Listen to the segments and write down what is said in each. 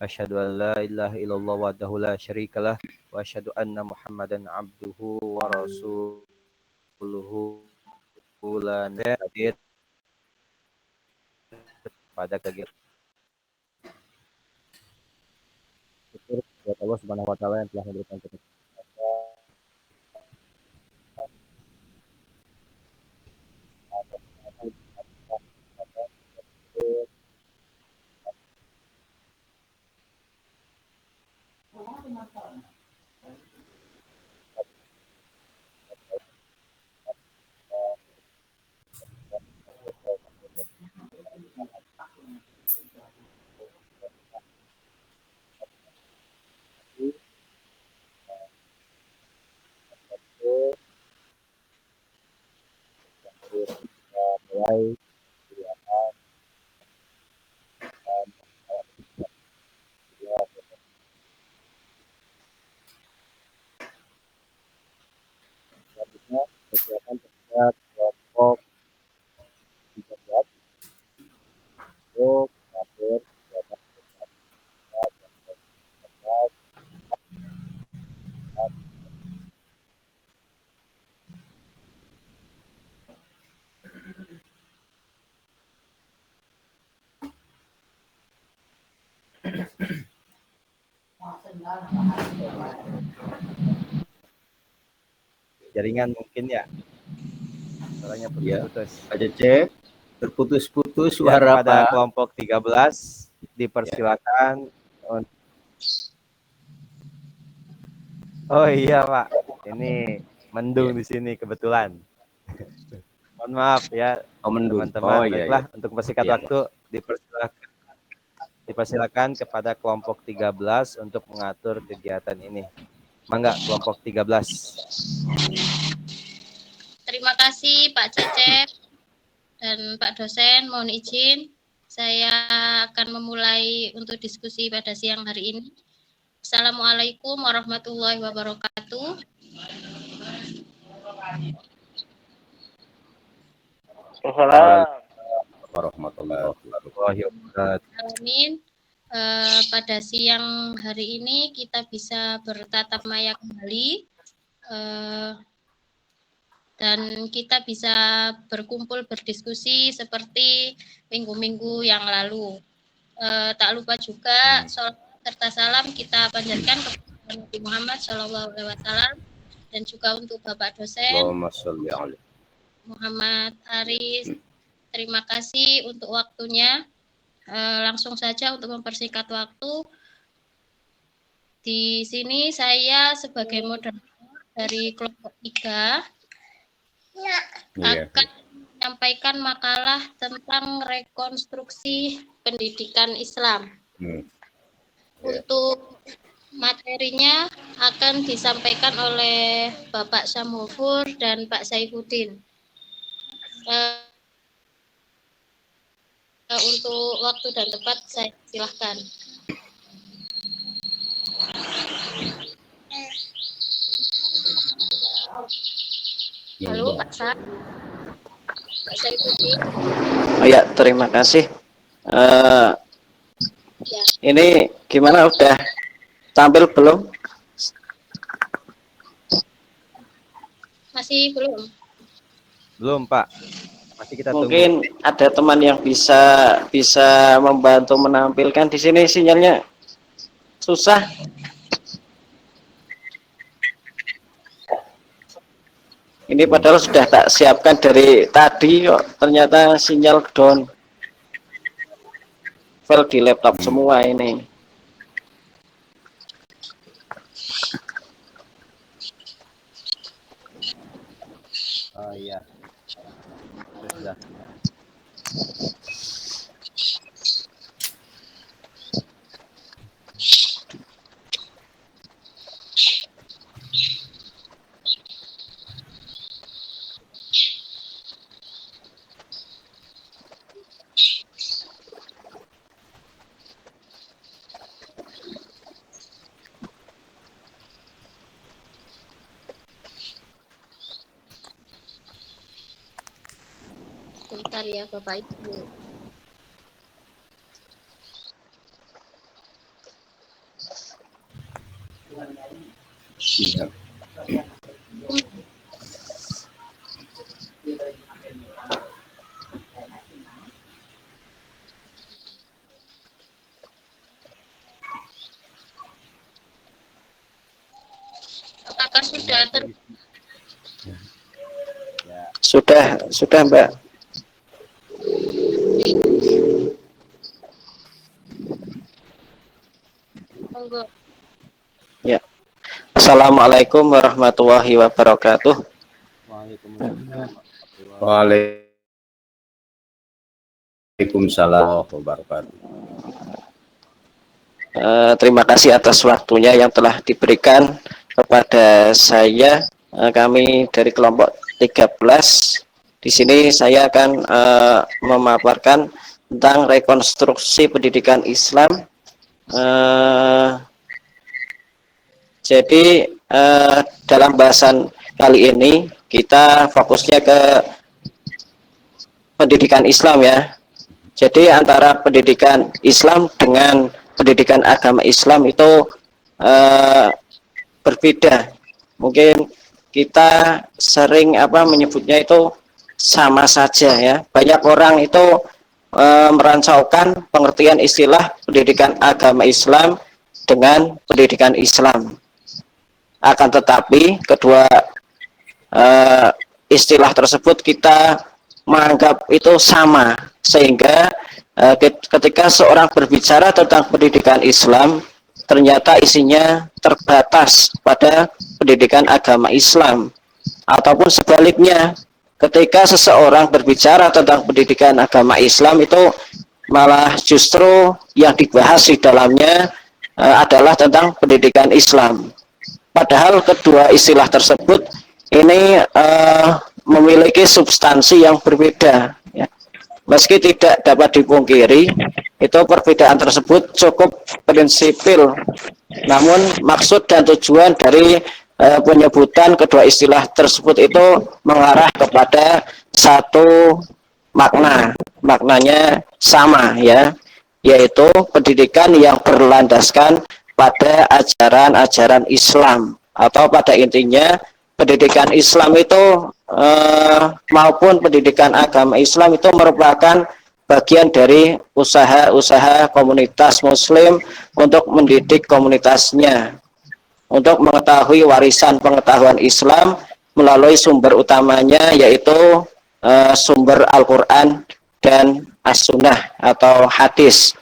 Asyhadu an la ilaha illallah wahdahu la syarikalah wa asyhadu anna Muhammadan abduhu wa rasuluhu la hadir pada kegiatan syukur kepada Allah Subhanahu wa taala yang telah memberikan kita mulai selanjutnya kegiatan terhadap kelompok 13 untuk mengatur kegiatan jaringan mungkin ya. Suaranya putus-putus. Pak Cecep, terputus-putus suara pada Pak. kelompok 13 dipersilakan. Oh iya Pak, ini mendung di sini kebetulan. Mohon maaf ya teman-teman. Baiklah, untuk mempersingkat waktu dipersilakan kepada kelompok 13 untuk mengatur kegiatan ini. Mangga kelompok 13. Terima kasih Pak Cecep dan Pak dosen, mohon izin saya akan memulai untuk diskusi pada siang hari ini. Assalamualaikum warahmatullahi wabarakatuh. Warahmatullahi wabarakatuh. Amin. Pada siang hari ini kita bisa bertatap maya kembali dan kita bisa berkumpul berdiskusi seperti minggu-minggu yang lalu. Tak lupa juga salat serta salam kita panjatkan kepada Nabi Muhammad SAW dan juga untuk Bapak dosen Muhammad Aris. Terima kasih untuk waktunya. Langsung saja untuk mempersingkat waktu. Di sini saya sebagai moderator dari kelompok 3 akan menyampaikan makalah tentang rekonstruksi pendidikan Islam. Untuk materinya akan disampaikan oleh Bapak Syamhufur dan Pak Saifuddin. Untuk waktu dan tempat saya silahkan. Halo Pak Sa. Pak Saifuddin. Oh ya, terima kasih. Ini gimana, udah tampil belum? Masih belum? Belum Pak. Masih kita Mungkin tunggu. ada teman yang bisa membantu menampilkan. Di sini sinyalnya susah. Ini padahal sudah tak siapkan dari tadi kok ternyata sinyal down. File di laptop semua ini. Oh iya. Sudah. Bentar ya Bapak Ibu. Iya. Apakah sudah Sudah Mbak. monggo? Ya. Assalamualaikum warahmatullahi wabarakatuh. Waalaikumsalam warahmatullahi wabarakatuh. Terima kasih atas waktunya yang telah diberikan kepada saya. Kami dari kelompok 13. Di sini saya akan memaparkan tentang rekonstruksi pendidikan Islam. Jadi dalam bahasan kali ini kita fokusnya ke pendidikan Islam ya. Jadi antara pendidikan Islam dengan pendidikan agama Islam itu berbeda. Mungkin kita sering menyebutnya itu sama saja ya. Banyak orang itu merancaukan pengertian istilah pendidikan agama Islam dengan pendidikan Islam. Akan tetapi kedua istilah tersebut kita menganggap itu sama, sehingga ketika seorang berbicara tentang pendidikan Islam ternyata isinya terbatas pada pendidikan agama Islam, ataupun sebaliknya, ketika seseorang berbicara tentang pendidikan agama Islam itu malah justru yang dibahas di dalamnya adalah tentang pendidikan Islam. Padahal kedua istilah tersebut ini memiliki substansi yang berbeda ya. Meski tidak dapat dipungkiri, itu perbedaan tersebut cukup prinsipil. Namun maksud dan tujuan dari penyebutan kedua istilah tersebut itu mengarah kepada satu makna. Maknanya sama ya, yaitu pendidikan yang berlandaskan pada ajaran-ajaran Islam, atau pada intinya pendidikan Islam itu maupun pendidikan agama Islam itu merupakan bagian dari usaha-usaha komunitas Muslim untuk mendidik komunitasnya, untuk mengetahui warisan pengetahuan Islam melalui sumber utamanya, yaitu sumber Al-Quran dan As-Sunnah atau hadis.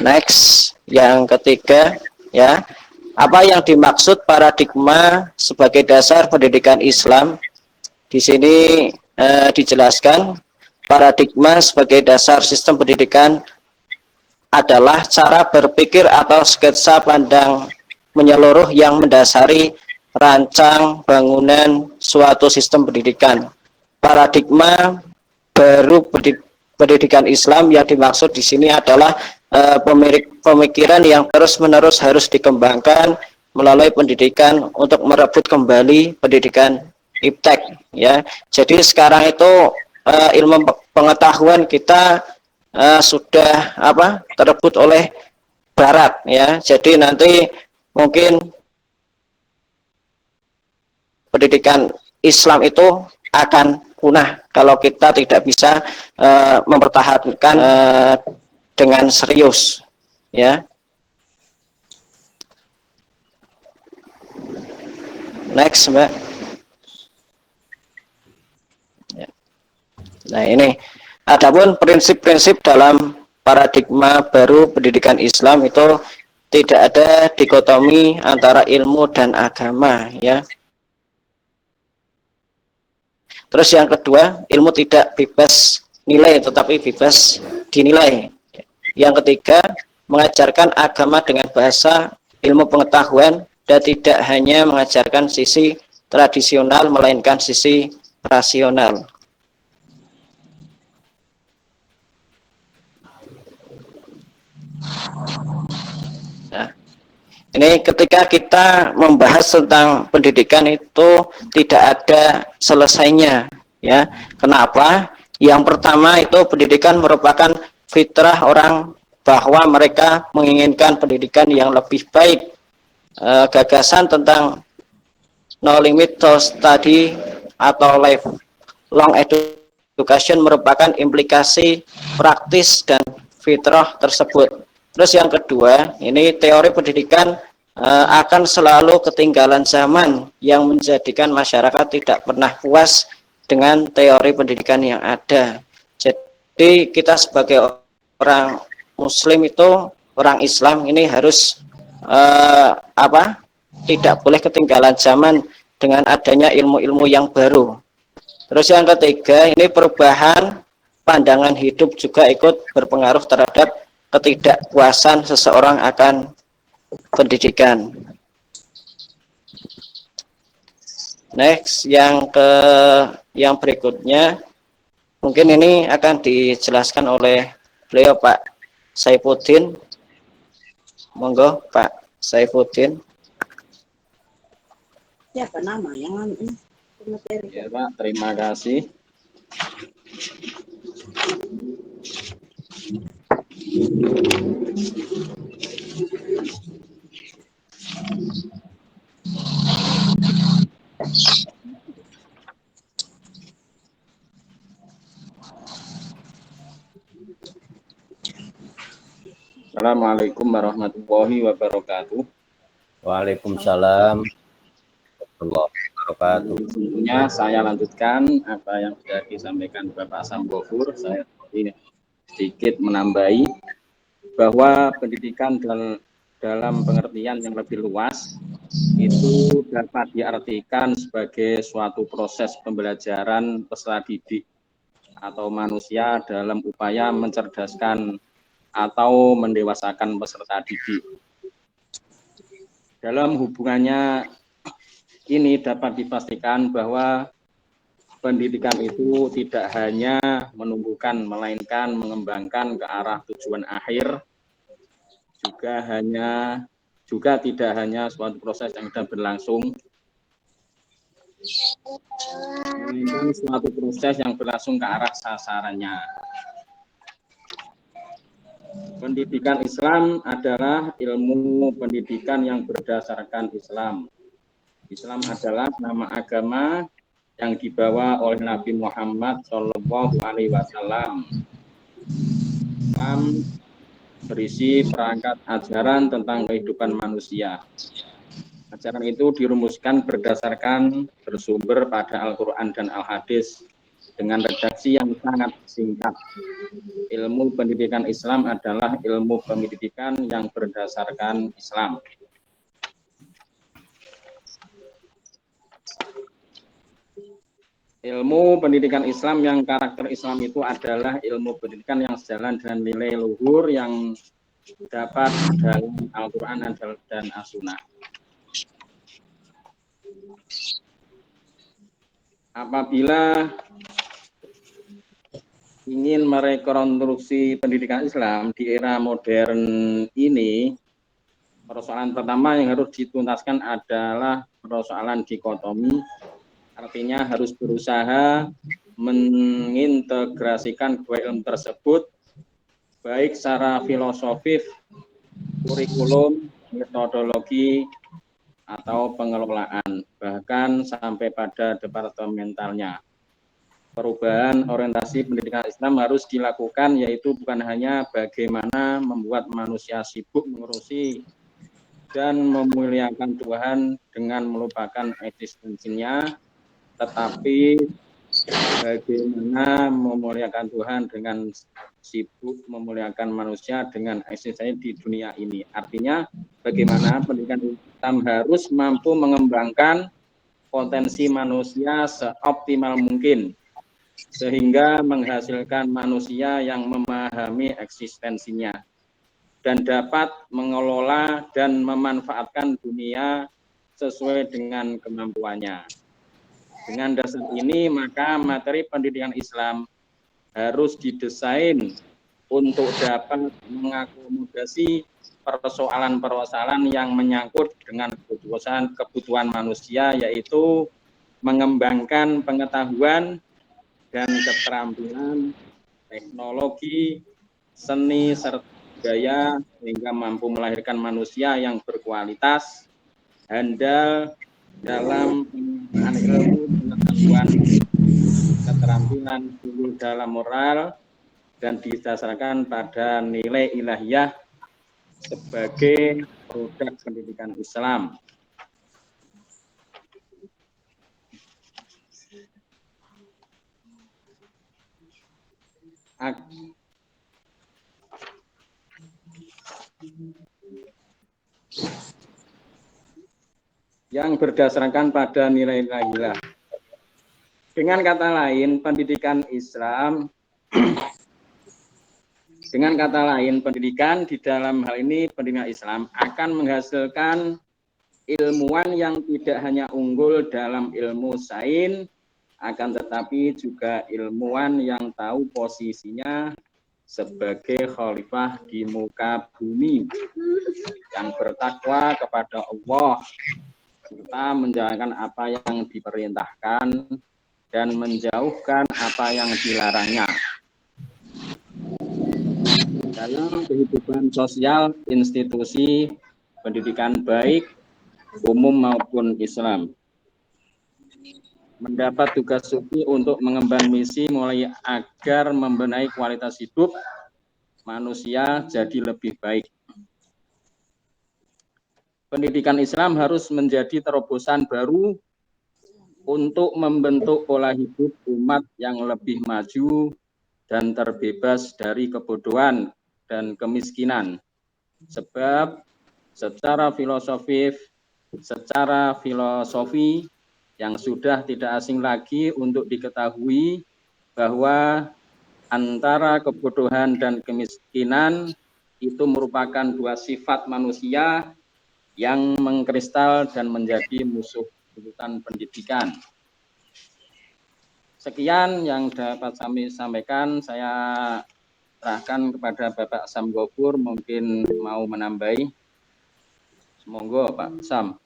Next, yang ketiga ya, apa yang dimaksud paradigma sebagai dasar pendidikan Islam? Di sini dijelaskan paradigma sebagai dasar sistem pendidikan adalah cara berpikir atau sketsa pandang menyeluruh yang mendasari rancang bangunan suatu sistem pendidikan. Paradigma baru pendidikan Islam yang dimaksud di sini adalah pemikiran yang terus-menerus harus dikembangkan melalui pendidikan untuk merebut kembali pendidikan iptek ya. Jadi sekarang itu ilmu pengetahuan kita sudah terebut oleh barat ya. Jadi nanti mungkin pendidikan Islam itu akan punah kalau kita tidak bisa mempertahankan dengan serius ya. Next Mbak ya. Nah ini adapun prinsip-prinsip dalam paradigma baru pendidikan Islam itu tidak ada dikotomi antara ilmu dan agama ya. Terus yang kedua, ilmu tidak bebas nilai tetapi bebas dinilai. Yang ketiga, mengajarkan agama dengan bahasa ilmu pengetahuan dan tidak hanya mengajarkan sisi tradisional melainkan sisi rasional. Nah, ini ketika kita membahas tentang pendidikan itu tidak ada selesainya ya. Kenapa? Yang pertama itu pendidikan merupakan fitrah orang bahwa mereka menginginkan pendidikan yang lebih baik. Gagasan tentang no limit to study atau lifelong education merupakan implikasi praktis dan fitrah tersebut. Terus yang kedua, ini teori pendidikan akan selalu ketinggalan zaman yang menjadikan masyarakat tidak pernah puas dengan teori pendidikan yang ada. Jadi kita sebagai orang Muslim itu, orang Islam ini harus tidak boleh ketinggalan zaman dengan adanya ilmu-ilmu yang baru. Terus yang ketiga, ini perubahan pandangan hidup juga ikut berpengaruh terhadap ketidakpuasan seseorang akan pendidikan. Next, yang berikutnya mungkin ini akan dijelaskan oleh beliau Pak Saifuddin. Monggo Pak Saifuddin. Siapa nama yang Ya Pak, terima kasih. Assalamualaikum warahmatullahi wabarakatuh. Waalaikumsalam warahmatullahi wabarakatuh. Tentunya saya lanjutkan apa yang sudah disampaikan Bapak Sambofur. Saya sedikit menambahi bahwa pendidikan dalam pengertian yang lebih luas itu dapat diartikan sebagai suatu proses pembelajaran peserta didik atau manusia dalam upaya mencerdaskan atau mendewasakan peserta didik. Dalam hubungannya ini dapat dipastikan bahwa pendidikan itu tidak hanya menumbuhkan, melainkan mengembangkan ke arah tujuan akhir, juga tidak hanya suatu proses yang sedang berlangsung, melainkan suatu proses yang berlangsung ke arah sasarannya. Pendidikan Islam adalah ilmu pendidikan yang berdasarkan Islam. Islam adalah nama agama yang dibawa oleh Nabi Muhammad SAW. Islam berisi perangkat ajaran tentang kehidupan manusia. Ajaran itu dirumuskan berdasarkan bersumber pada Al-Quran dan Al-Hadis dengan redaksi yang sangat singkat. Ilmu pendidikan Islam adalah ilmu pendidikan yang berdasarkan Islam. Ilmu pendidikan Islam yang karakter Islam itu adalah ilmu pendidikan yang sejalan dengan nilai luhur yang dapat dalam Al-Quran dan As-Sunnah. Apabila ingin merekonstruksi pendidikan Islam di era modern ini, persoalan pertama yang harus dituntaskan adalah persoalan dikotomi. Artinya harus berusaha mengintegrasikan dua ilmu tersebut, baik secara filosofis, kurikulum, metodologi, atau pengelolaan, bahkan sampai pada departementalnya. Perubahan orientasi pendidikan Islam harus dilakukan, yaitu bukan hanya bagaimana membuat manusia sibuk mengurusi dan memuliakan Tuhan dengan melupakan eksistensinya, tetapi bagaimana memuliakan Tuhan dengan sibuk memuliakan manusia dengan eksistensi di dunia ini. Artinya bagaimana pendidikan Islam harus mampu mengembangkan potensi manusia seoptimal mungkin, sehingga menghasilkan manusia yang memahami eksistensinya dan dapat mengelola dan memanfaatkan dunia sesuai dengan kemampuannya. Dengan dasar ini, maka materi pendidikan Islam harus didesain untuk dapat mengakomodasi persoalan-persoalan yang menyangkut dengan kebutuhan manusia, yaitu mengembangkan pengetahuan dan keterampilan, teknologi, seni, serta budaya sehingga mampu melahirkan manusia yang berkualitas, handal dalam penggunaan ilmu, pengetahuan, keterampilan dulu dalam moral, dan didasarkan pada nilai ilahiyah sebagai produk pendidikan Islam. Yang berdasarkan pada nilai ilahiyah. Dengan kata lain, pendidikan Islam dengan kata lain, pendidikan di dalam hal ini pendidikan Islam akan menghasilkan ilmuwan yang tidak hanya unggul dalam ilmu sains, akan tetapi juga ilmuwan yang tahu posisinya sebagai khalifah di muka bumi, yang bertakwa kepada Allah, serta menjalankan apa yang diperintahkan dan menjauhkan apa yang dilarangnya. Dalam kehidupan sosial institusi pendidikan baik umum maupun Islam, mendapat tugas suci untuk mengemban misi mulai agar membenahi kualitas hidup manusia jadi lebih baik. Pendidikan Islam harus menjadi terobosan baru untuk membentuk pola hidup umat yang lebih maju dan terbebas dari kebodohan dan kemiskinan. Sebab secara filosofi yang sudah tidak asing lagi untuk diketahui bahwa antara kebodohan dan kemiskinan itu merupakan dua sifat manusia yang mengkristal dan menjadi musuh bebuyutan pendidikan. Sekian yang dapat kami sampaikan. Saya serahkan kepada Bapak Sam Gofur, mungkin mau menambahi. Monggo Pak Sam.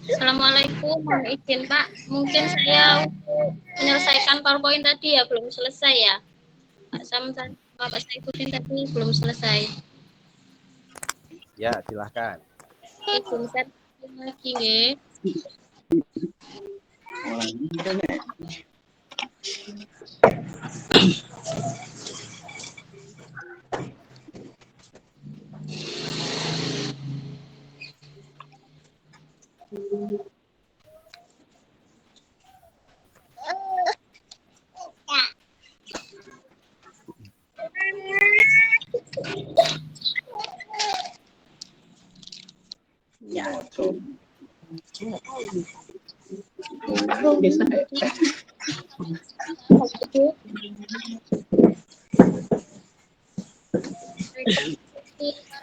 Assalamualaikum, mohon izin Pak. Mungkin saya untuk menyelesaikan PowerPoint tadi ya belum selesai ya. Pak Sam dan Bapak Saifuddin tadi belum selesai. Ya, silahkan. Izin saya lagi nggih.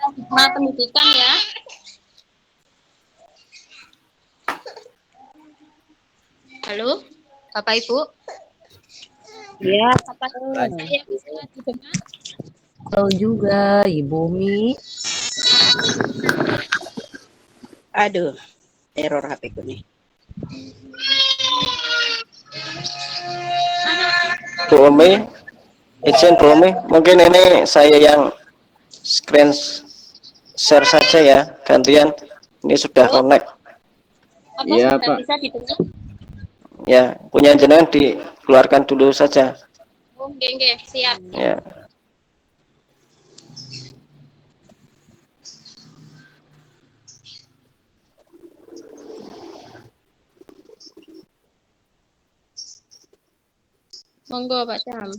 Paradigma pendidikan ya. Halo, Bapak Ibu. Ya, Apa saya bisa didengar? tahu juga Ibu Mi. Aduh, error HP ku nih. Bu Umi, izin Bu Umi, mungkin ini saya yang screen share saja ya, gantian. Ini sudah connect. Apa Iya, sudah Pak. bisa didengar? Ya, punya jenengan dikeluarkan dulu saja. Oh, nggih, siap. Ya. Monggo Pak Sam.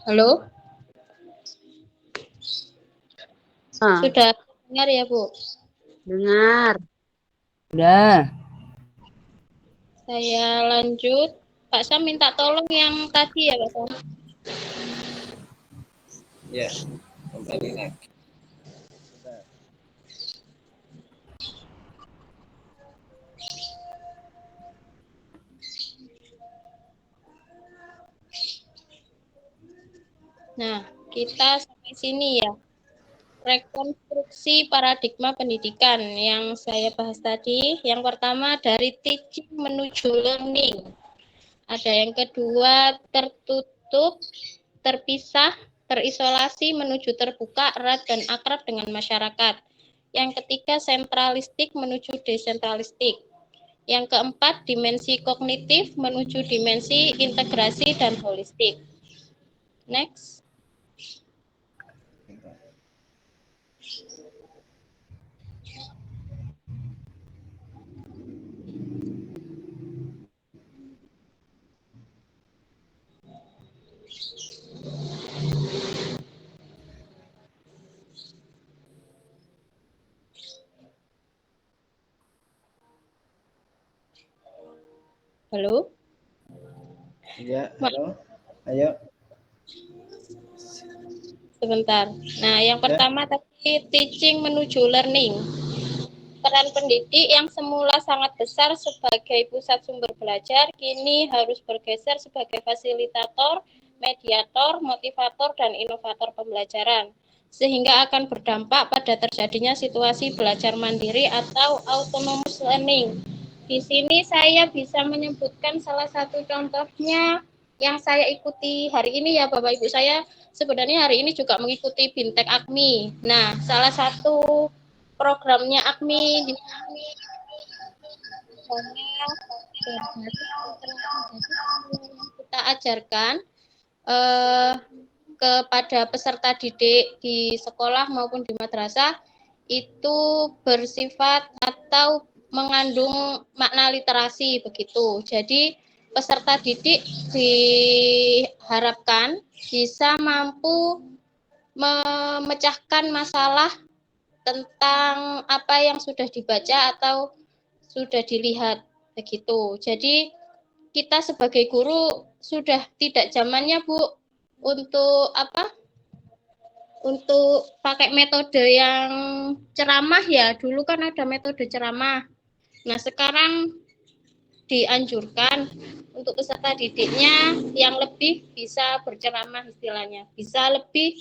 Halo, Ah, sudah dengar ya Bu? dengar. Udah. Saya lanjut. Pak Sam minta tolong yang tadi ya Pak Sam. Ya, kembali lagi. Nah, kita sampai sini ya. Rekonstruksi paradigma pendidikan yang saya bahas tadi. Yang pertama dari teaching menuju learning. Ada yang kedua tertutup, terpisah, terisolasi menuju terbuka, erat dan akrab dengan masyarakat. Yang ketiga sentralistik menuju desentralistik. Yang keempat dimensi kognitif menuju dimensi integrasi dan holistik. Next. Halo? Ya, halo. Ayo. Sebentar. Nah, yang pertama tadi teaching menuju learning. Peran pendidik yang semula sangat besar sebagai pusat sumber belajar, kini harus bergeser sebagai fasilitator, mediator, motivator, dan inovator pembelajaran. Sehingga akan berdampak pada terjadinya situasi belajar mandiri atau autonomous learning. Di sini saya bisa menyebutkan salah satu contohnya yang saya ikuti hari ini ya Bapak Ibu. Saya sebenarnya hari ini juga mengikuti Bintek AKMI. Nah, salah satu programnya AKMI di kita ajarkan kepada peserta didik di sekolah maupun di madrasah itu bersifat atau mengandung makna literasi begitu. Jadi peserta didik diharapkan bisa mampu memecahkan masalah tentang apa yang sudah dibaca atau sudah dilihat begitu. Jadi kita sebagai guru sudah tidak zamannya Bu untuk apa? Untuk pakai metode yang ceramah ya. Dulu kan ada metode ceramah. Nah, sekarang dianjurkan untuk peserta didiknya yang lebih bisa berceramah istilahnya. Bisa lebih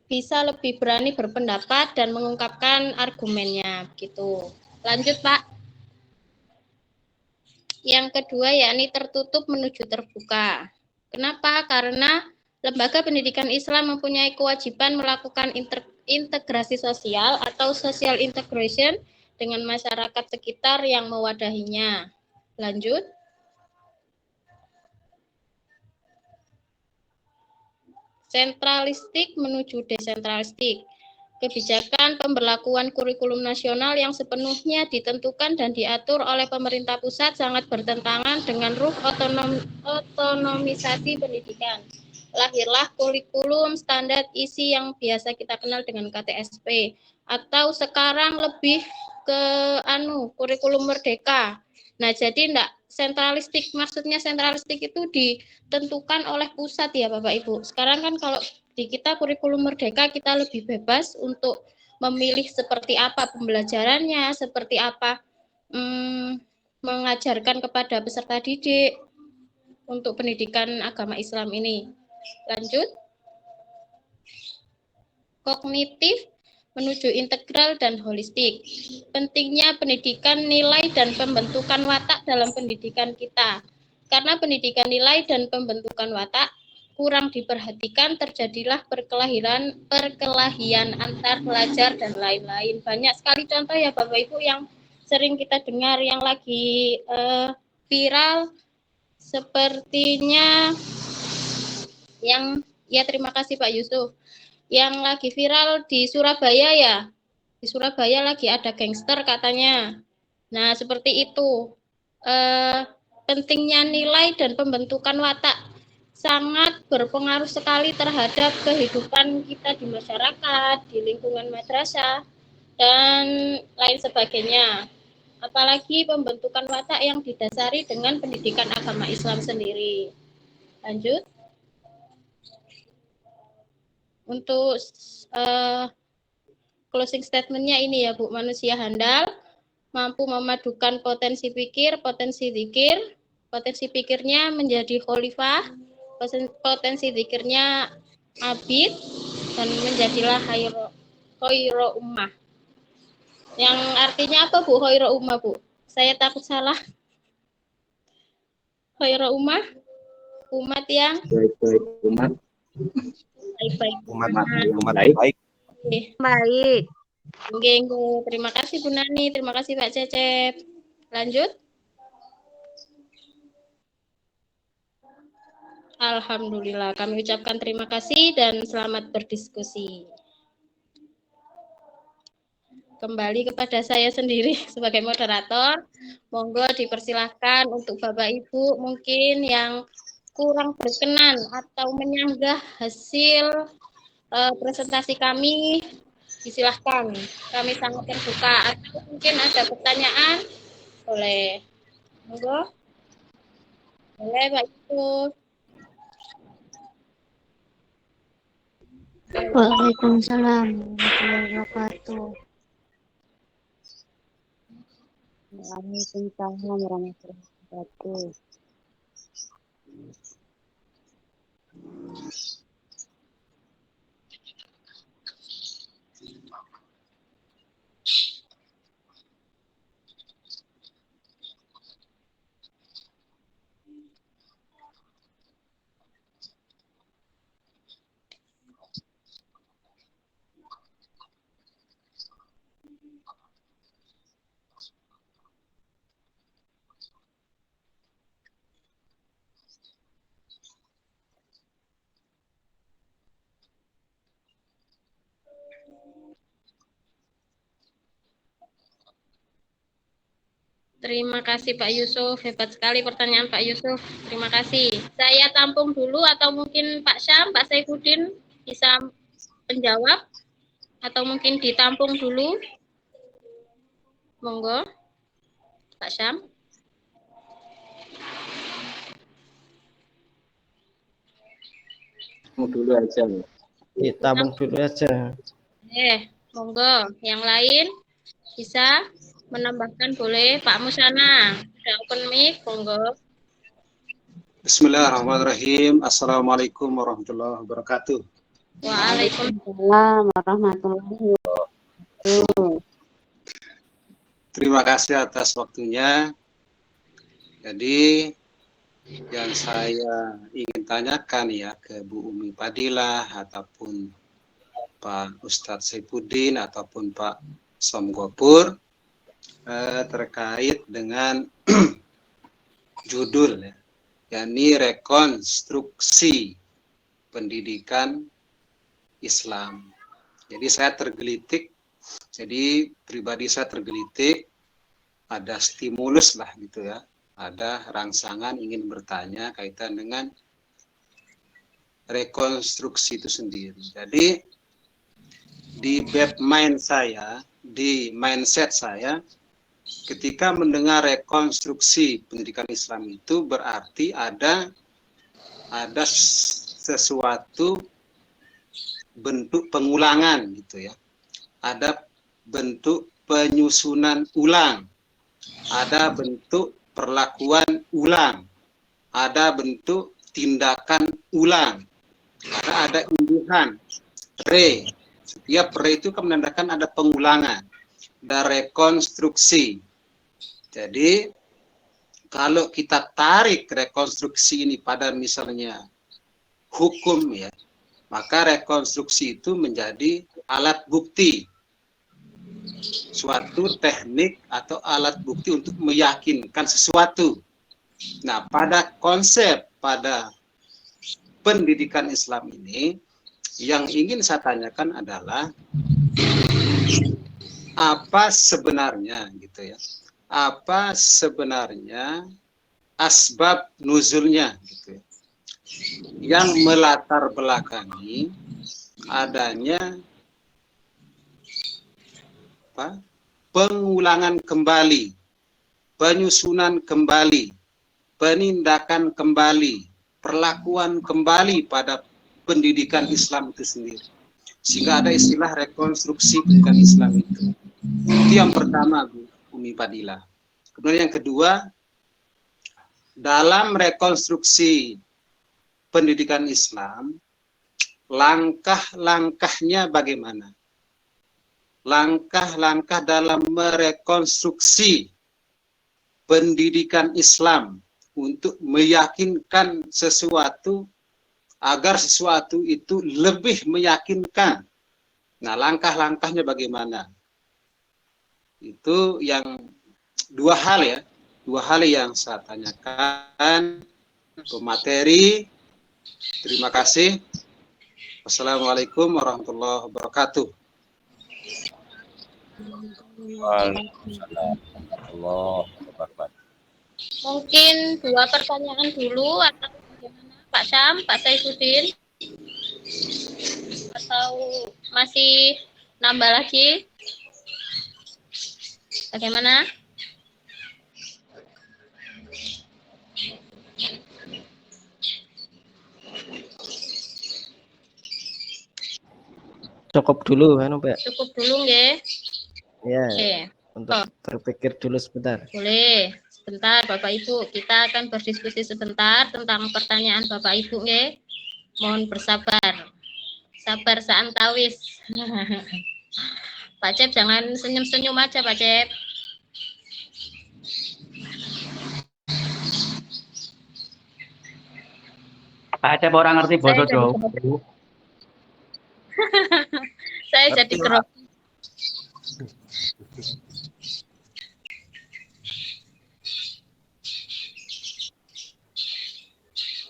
bisa lebih berani berpendapat dan mengungkapkan argumennya gitu. Lanjut Pak. Yang kedua yakni tertutup menuju terbuka. Kenapa? Karena lembaga pendidikan Islam mempunyai kewajiban melakukan integrasi sosial atau social integration dengan masyarakat sekitar yang mewadahinya. Lanjut. Sentralistik menuju desentralistik. Kebijakan pemberlakuan kurikulum nasional yang sepenuhnya ditentukan dan diatur oleh pemerintah pusat sangat bertentangan dengan ruh otonomisasi pendidikan. Lahirlah kurikulum standar isi yang biasa kita kenal dengan KTSP atau sekarang lebih ke kurikulum merdeka. Nah, jadi enggak sentralistik, maksudnya sentralistik itu ditentukan oleh pusat ya Bapak Ibu. Sekarang kan kalau di kita kurikulum merdeka kita lebih bebas untuk memilih seperti apa pembelajarannya, seperti apa mengajarkan kepada peserta didik untuk pendidikan agama Islam ini. Lanjut. Kognitif menuju integral dan holistik. Pentingnya pendidikan nilai dan pembentukan watak dalam pendidikan kita. Karena pendidikan nilai dan pembentukan watak kurang diperhatikan, terjadilah perkelahian antar pelajar dan lain-lain. Banyak sekali contoh ya Bapak Ibu yang sering kita dengar yang lagi viral, sepertinya yang ya terima kasih Pak Yusuf. Yang lagi viral di Surabaya ya. Di Surabaya lagi ada gangster katanya. Nah, seperti itu. Pentingnya nilai dan pembentukan watak sangat berpengaruh sekali terhadap kehidupan kita di masyarakat, di lingkungan madrasah, dan lain sebagainya. Apalagi pembentukan watak yang didasari dengan pendidikan agama Islam sendiri. Lanjut. Untuk closing statement-nya ini ya Bu, manusia handal, mampu memadukan potensi pikir, potensi zikir, potensi pikirnya menjadi khalifah, potensi zikirnya abid, dan menjadilah khairu ummah. Yang artinya apa Bu, khairu ummah Bu? Saya takut salah. Khairu ummah, umat yang Baik-baik umat. baik-baik. Umat Baik. baik. Baik. Oke, terima kasih Bu Nani, terima kasih Pak Cecep. Lanjut. Alhamdulillah, kami ucapkan terima kasih dan selamat berdiskusi. Kembali kepada saya sendiri sebagai moderator. Monggo dipersilahkan untuk Bapak Ibu mungkin yang kurang berkenan atau menyanggah hasil presentasi kami, disilahkan. Kami sangat terbuka. Atau mungkin ada pertanyaan, boleh. Monggo. Boleh Pak Yusuf. Waalaikumsalam warahmatullahi wabarakatuh. Waalaikumsalam warahmatullahi wabarakatuh. Terima kasih Pak Yusuf, hebat sekali pertanyaan Pak Yusuf. Terima kasih. Saya tampung dulu atau mungkin Pak Syam, Pak Saifuddin bisa menjawab atau mungkin ditampung dulu. Monggo, Pak Syam. Dulu aja. Tabung dulu aja. Monggo. Yang lain bisa menambahkan boleh. Pak Musana, sudah open mic, monggo. Bismillahirrahmanirrahim. Assalamualaikum warahmatullahi wabarakatuh. Waalaikumsalam warahmatullahi wabarakatuh. Terima kasih atas waktunya. Jadi yang saya ingin tanyakan ya ke Bu Umi Fadilah ataupun Pak Ustadz Saifuddin ataupun Pak Som Gopur terkait dengan judul ya, yakni rekonstruksi pendidikan Islam. Jadi saya tergelitik, jadi pribadi saya tergelitik, ada stimulus lah gitu ya, ada rangsangan ingin bertanya kaitan dengan rekonstruksi itu sendiri. Jadi di mindset saya, ketika mendengar rekonstruksi pendidikan Islam itu berarti ada sesuatu bentuk pengulangan gitu ya. Ada bentuk penyusunan ulang. Ada bentuk perlakuan ulang. Ada bentuk tindakan ulang. Karena ada imbuhan setiap itu kan menandakan ada pengulangan. Dan rekonstruksi. Jadi kalau kita tarik rekonstruksi ini pada misalnya hukum ya, maka rekonstruksi itu menjadi alat bukti, suatu teknik atau alat bukti untuk meyakinkan sesuatu. Nah, pada konsep pada pendidikan Islam ini yang ingin saya tanyakan adalah apa sebenarnya gitu ya, apa sebenarnya asbab nuzulnya gitu ya. yang melatar belakangi adanya pengulangan kembali, penyusunan kembali, penindakan kembali, perlakuan kembali pada pendidikan Islam itu sendiri. Sehingga ada istilah rekonstruksi pendidikan Islam itu. Itu yang pertama, Bu Umi Fadilah. Kemudian yang kedua, dalam rekonstruksi pendidikan Islam, langkah-langkahnya bagaimana? Langkah-langkah dalam merekonstruksi pendidikan Islam untuk meyakinkan sesuatu agar sesuatu itu lebih meyakinkan. Nah, langkah-langkahnya bagaimana? Itu yang dua hal yang saya tanyakan ke materi. Terima kasih. Wassalamualaikum warahmatullahi wabarakatuh. Waalaikumsalam warahmatullahi wabarakatuh. Mungkin 2 pertanyaan dulu atau bagaimana Pak Syam, Pak Saifuddin? Atau masih nambah lagi? Bagaimana? Cukup dulu kan, Mbak? Cukup dulu nggih. Ya, Oke. untuk terpikir dulu sebentar. Boleh. Sebentar Bapak Ibu, kita akan berdiskusi sebentar tentang pertanyaan Bapak Ibu nggih. Mohon bersabar. Sabar saantawis. Pak Cep jangan senyum-senyum aja Pak Cep. Pak Cep orang ngerti boso Jawa. Saya jadi grogi.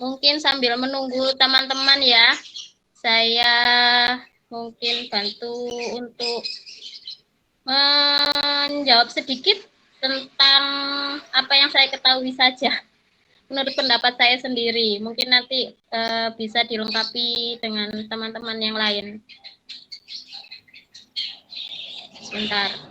Mungkin sambil menunggu teman-teman ya, saya mungkin bantu untuk menjawab sedikit tentang apa yang saya ketahui saja. Menurut pendapat saya sendiri, mungkin nanti bisa dilengkapi dengan teman-teman yang lain. Sebentar.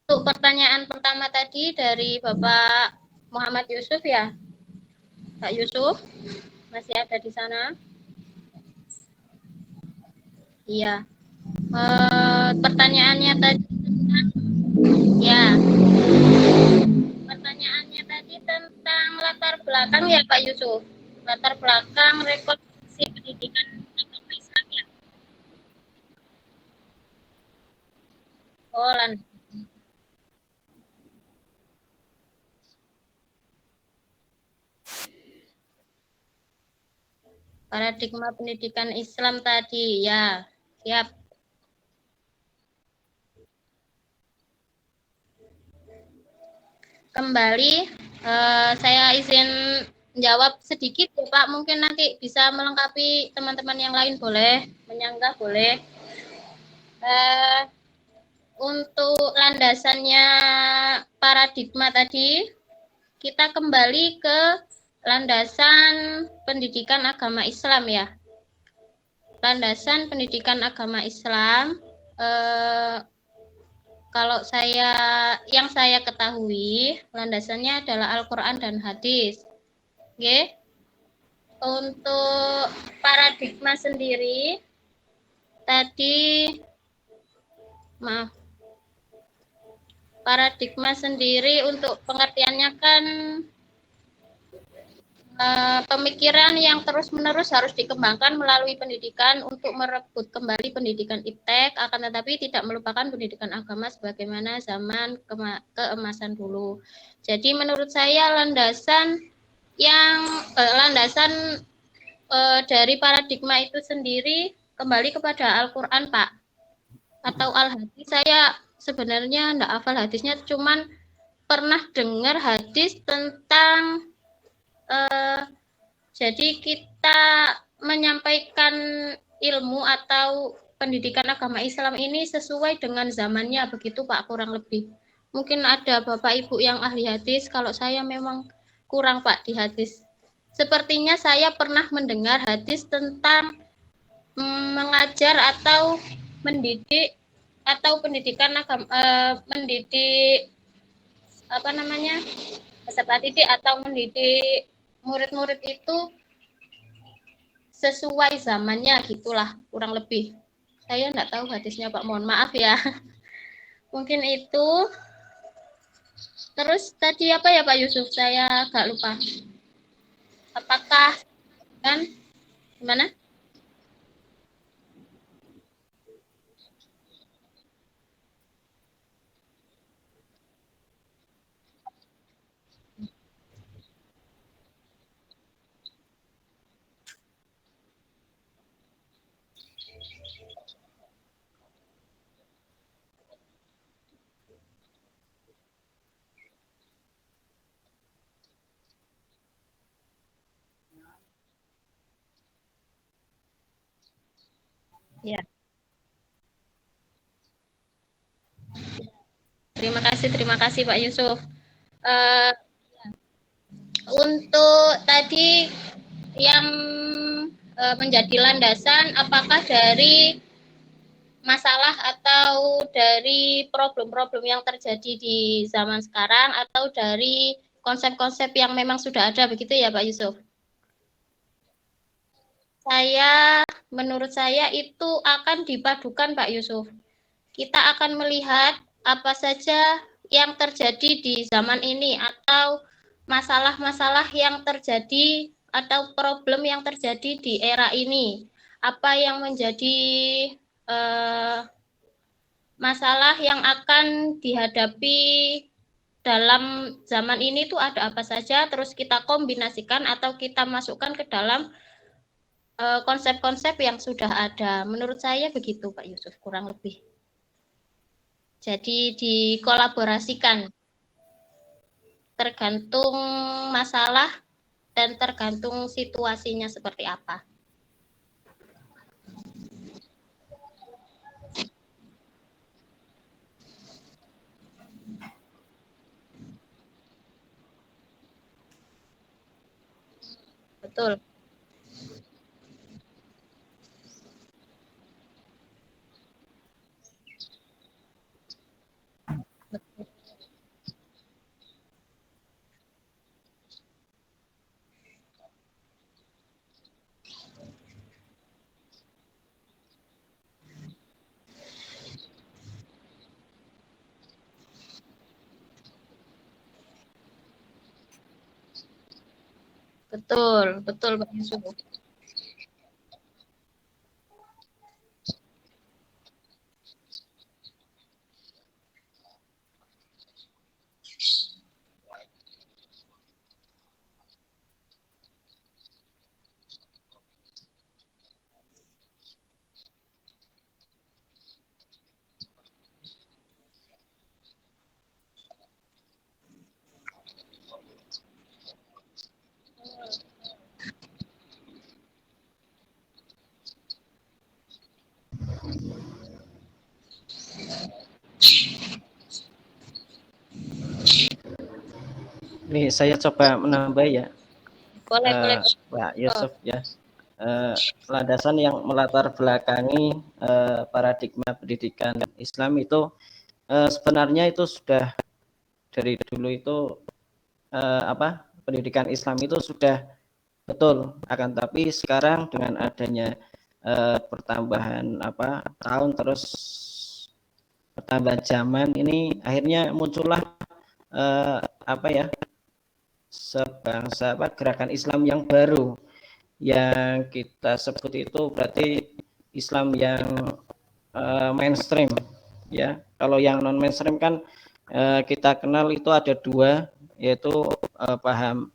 Untuk pertanyaan pertama tadi dari Bapak Muhammad Yusuf ya, Pak Yusuf masih ada di sana? Iya. Pertanyaannya tadi tentang ya. Pertanyaannya tadi tentang latar belakang ya Pak Yusuf. Latar belakang rekonstruksi pendidikan agama Islam ya. Oh, paradigma pendidikan Islam tadi ya, siap. Kembali saya izin jawab sedikit ya Pak, mungkin nanti bisa melengkapi teman-teman yang lain boleh, menyanggah boleh. Untuk landasannya paradigma tadi, kita kembali ke landasan pendidikan agama Islam ya. Landasan pendidikan agama Islam, kalau yang saya ketahui, landasannya adalah Al-Quran dan hadis. Oke. Untuk paradigma sendiri, tadi, paradigma sendiri untuk pengertiannya kan pemikiran yang terus-menerus harus dikembangkan melalui pendidikan untuk merebut kembali pendidikan iptek, akan tetapi tidak melupakan pendidikan agama sebagaimana zaman keemasan dulu. Jadi menurut saya landasan dari paradigma itu sendiri kembali kepada Al-Quran, Pak, atau Al-Hadis. Saya sebenarnya enggak hafal hadisnya, cuman pernah dengar hadis tentang jadi kita menyampaikan ilmu atau pendidikan agama Islam ini sesuai dengan zamannya, begitu Pak, kurang lebih. Mungkin ada Bapak Ibu yang ahli hadis, kalau saya memang kurang Pak di hadis. Sepertinya saya pernah mendengar hadis tentang mengajar atau mendidik atau pendidikan agama, mendidik peserta didik atau mendidik murid-murid itu sesuai zamannya, gitulah kurang lebih. Saya enggak tahu hadisnya Pak, mohon maaf ya. Mungkin itu. Terus tadi apa ya Pak Yusuf? Saya agak lupa. Apakah kan gimana? Ya. Terima kasih Pak Yusuf. Untuk tadi yang menjadi landasan, apakah dari masalah atau dari problem-problem yang terjadi di zaman sekarang atau dari konsep-konsep yang memang sudah ada, begitu ya Pak Yusuf? Menurut saya itu akan dipadukan Pak Yusuf. Kita akan melihat apa saja yang terjadi di zaman ini atau masalah-masalah yang terjadi atau problem yang terjadi di era ini. Apa yang menjadi masalah yang akan dihadapi dalam zaman ini tuh ada apa saja, terus kita kombinasikan atau kita masukkan ke dalam konsep-konsep yang sudah ada. Menurut saya begitu Pak Yusuf, kurang lebih. Jadi dikolaborasikan, tergantung masalah dan tergantung situasinya seperti apa. Betul. Betul Pak Yusuf. Nih saya coba menambah ya, Boleh. Pak Yusuf ya. Landasan yang melatar belakangi paradigma pendidikan Islam itu sebenarnya itu sudah dari dulu itu pendidikan Islam itu sudah betul, akan tapi sekarang dengan adanya pertambahan tahun terus pertambahan zaman ini akhirnya muncullah sebangsa gerakan Islam yang baru. Yang kita sebut itu berarti Islam yang mainstream, ya. Kalau yang non mainstream kan kita kenal itu ada dua, yaitu paham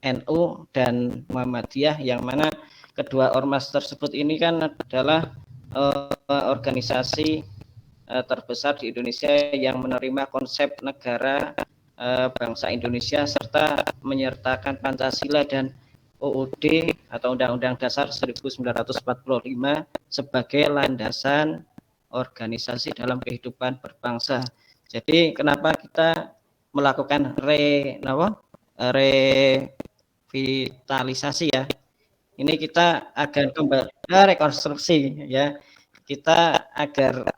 NU dan Muhammadiyah, yang mana kedua ormas tersebut ini kan adalah organisasi terbesar di Indonesia yang menerima konsep negara bangsa Indonesia serta menyertakan Pancasila dan UUD atau Undang-Undang Dasar 1945 sebagai landasan organisasi dalam kehidupan berbangsa. Jadi kenapa kita melakukan revitalisasi, ya? Ini kita agar kembali rekonstruksi, ya. Kita agar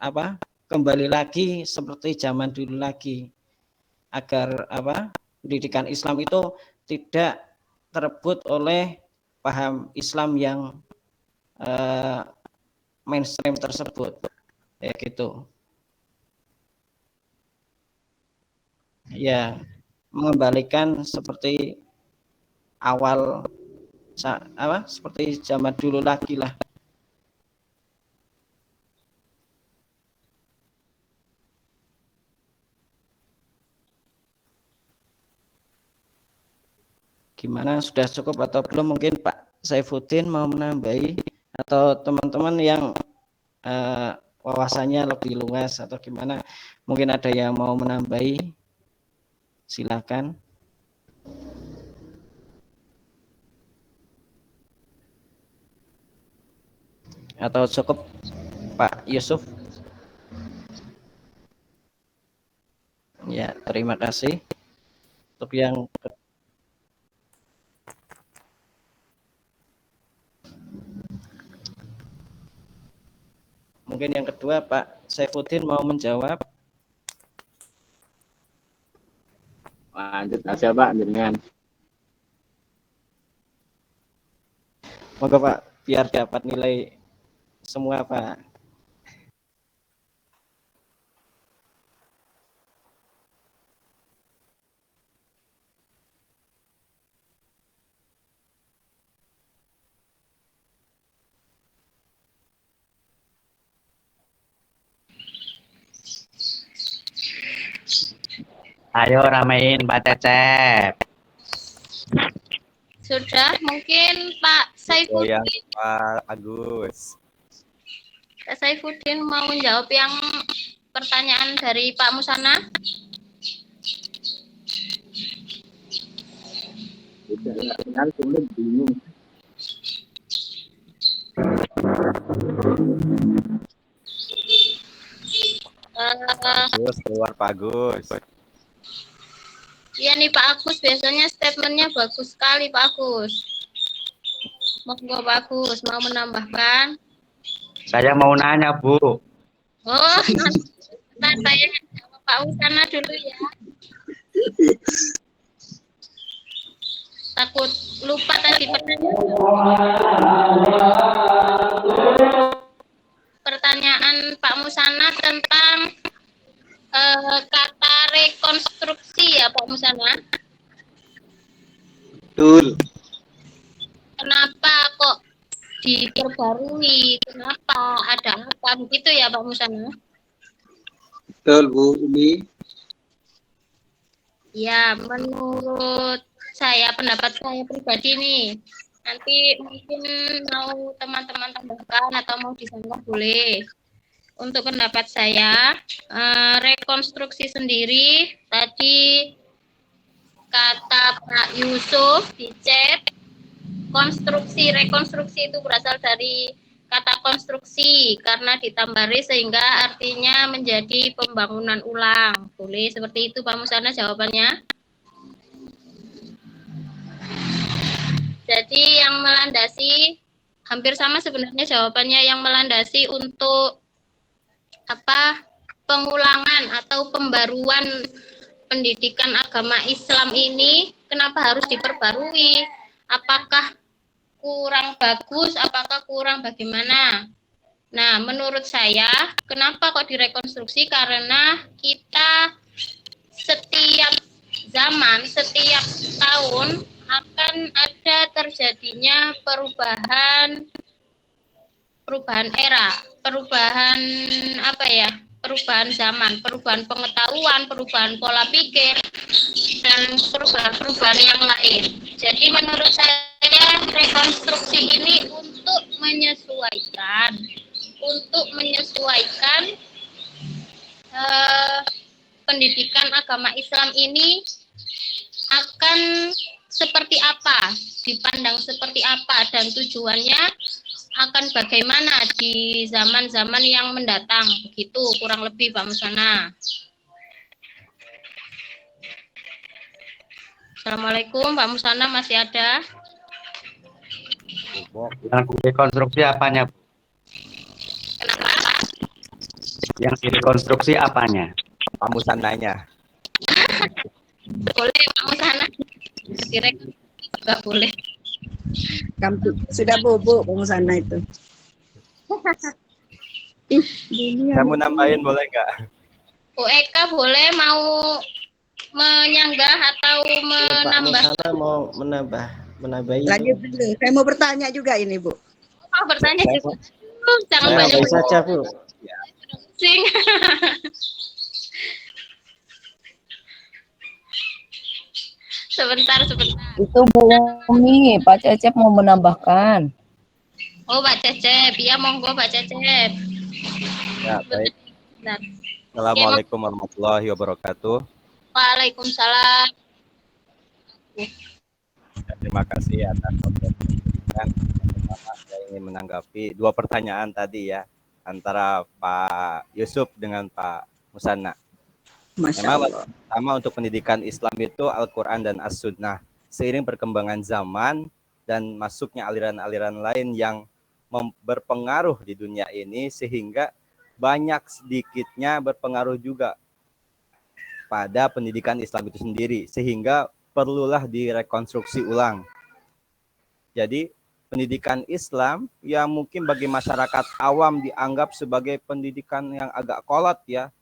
kembali lagi seperti zaman dulu lagi, agar pendidikan Islam itu tidak terebut oleh paham Islam yang mainstream tersebut, ya gitu. Ya, mengembalikan seperti awal seperti zaman dulu lagi lah. Gimana, sudah cukup atau belum? Mungkin Pak Saifuddin mau menambahi, atau teman-teman yang wawasannya lebih luas atau gimana, mungkin ada yang mau menambahi, silakan. Atau cukup Pak Yusuf? Ya, terima kasih. Untuk yang mungkin yang kedua, Pak Saifuddin mau menjawab. Lanjut aja Pak, dengan moga Pak, biar dapat nilai semua Pak. Ayo ramein Pak Cecep. Sudah, mungkin Pak Saifuddin. Pak Agus. Pak Saifuddin mau menjawab yang pertanyaan dari Pak Musana. bingung. Agus, keluar Pak Agus. Iya nih Pak Agus, biasanya statementnya bagus sekali Pak Agus. Monggo Pak Agus, mau menambahkan? Saya mau nanya Bu. Oh, nanti saya jawab Pak Usana dulu ya. Takut lupa tadi pertanyaan Pak Musana tentang kata rekonstruksi ya Pak Musana. Betul. Kenapa kok diperbarui? Kenapa? Ada apa? Begitu ya Pak Musana? Betul Bu Umi. Ya, menurut saya, pendapat saya pribadi nih, nanti mungkin mau teman-teman tambahkan atau mau disanggah boleh. Untuk pendapat saya, rekonstruksi sendiri tadi kata Pak Yusuf di chat, rekonstruksi itu berasal dari kata konstruksi karena ditambah re sehingga artinya menjadi pembangunan ulang. Boleh seperti itu Pak Musana jawabannya? Jadi yang melandasi hampir sama sebenarnya jawabannya, yang melandasi untuk pengulangan atau pembaruan pendidikan agama Islam ini kenapa harus diperbarui? Apakah kurang bagus? Apakah kurang bagaimana? Nah, menurut saya kenapa kok direkonstruksi? Karena kita setiap zaman zaman, setiap tahun akan ada terjadinya perubahan era, perubahan apa ya? Perubahan zaman, perubahan pengetahuan, perubahan pola pikir, dan perubahan-perubahan yang lain. Jadi menurut saya rekonstruksi ini untuk menyesuaikan pendidikan agama Islam ini akan seperti apa, dipandang seperti apa, dan tujuannya akan bagaimana di zaman-zaman yang mendatang. Begitu kurang lebih Pak Musana. Assalamualaikum, Pak Musana masih ada? Yang direkonstruksi apanya? Kenapa? Yang direkonstruksi apanya? Pak Musananya. Boleh Pak Musana. Direkonstruksi juga boleh. Kampung sudah bubuk pengusaha itu. Saya mau nambahin boleh nggak? Bu Eka boleh mau menyanggah atau menambah? Pak Musana mau menambahi. Lanjut dulu. Saya mau bertanya juga ini, Bu. Mau bertanya juga. Jangan Saya banyak saja, Bu. pusing. Sebentar. Itu Bu Umi, Pak Cecep mau menambahkan. Oh, Pak Cecep. Ya, monggo Pak Cecep. Ya, baik. Bentar. Assalamualaikum warahmatullahi wabarakatuh. Waalaikumsalam. Terima kasih atas pertanyaan. Pertama, saya ingin menanggapi dua pertanyaan tadi ya, antara Pak Yusuf dengan Pak Musana. Masya Memang Allah. pertama untuk pendidikan Islam itu Al-Quran dan As-Sunnah. Seiring perkembangan zaman dan masuknya aliran-aliran lain yang berpengaruh di dunia ini, sehingga banyak sedikitnya berpengaruh juga pada pendidikan Islam itu sendiri, sehingga perlulah direkonstruksi ulang. Jadi pendidikan Islam yang mungkin bagi masyarakat awam dianggap sebagai pendidikan yang agak kolot ya,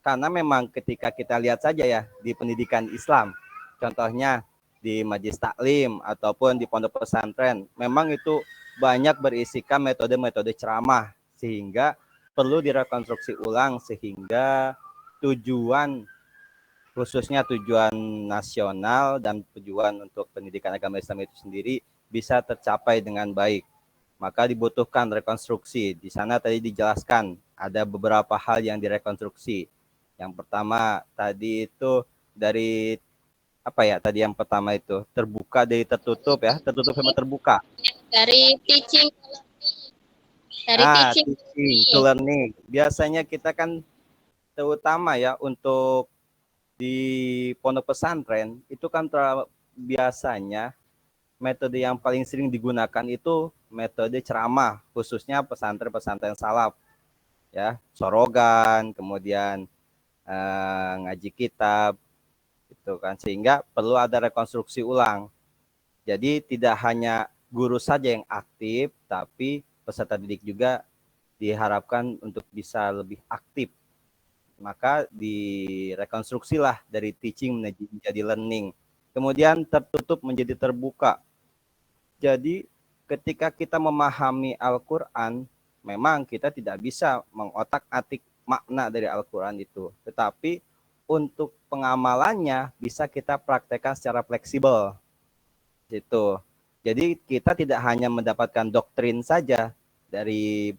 karena memang ketika kita lihat saja ya di pendidikan Islam, contohnya di majelis taklim ataupun di pondok pesantren, memang itu banyak berisikan metode-metode ceramah, sehingga perlu direkonstruksi ulang sehingga tujuan, khususnya tujuan nasional dan tujuan untuk pendidikan agama Islam itu sendiri bisa tercapai dengan baik. Maka dibutuhkan rekonstruksi. Di sana tadi dijelaskan ada beberapa hal yang direkonstruksi. Yang pertama tadi itu dari apa ya? Tadi yang pertama itu terbuka dari tertutup ya, tertutup sama terbuka. Dari teaching Teaching to learning. Biasanya kita kan terutama ya untuk di pondok pesantren itu kan biasanya metode yang paling sering digunakan itu metode ceramah, khususnya pesantren-pesantren salaf ya, sorogan, kemudian ngaji kitab itu kan, sehingga perlu ada rekonstruksi ulang. Jadi tidak hanya guru saja yang aktif, tapi peserta didik juga diharapkan untuk bisa lebih aktif. Maka direkonstruksilah dari teaching menjadi learning. Kemudian tertutup menjadi terbuka. Jadi ketika kita memahami Al-Quran, memang kita tidak bisa mengotak-atik makna dari Al-Quran itu. Tetapi untuk pengamalannya bisa kita praktekkan secara fleksibel. Gitu. Jadi kita tidak hanya mendapatkan doktrin saja dari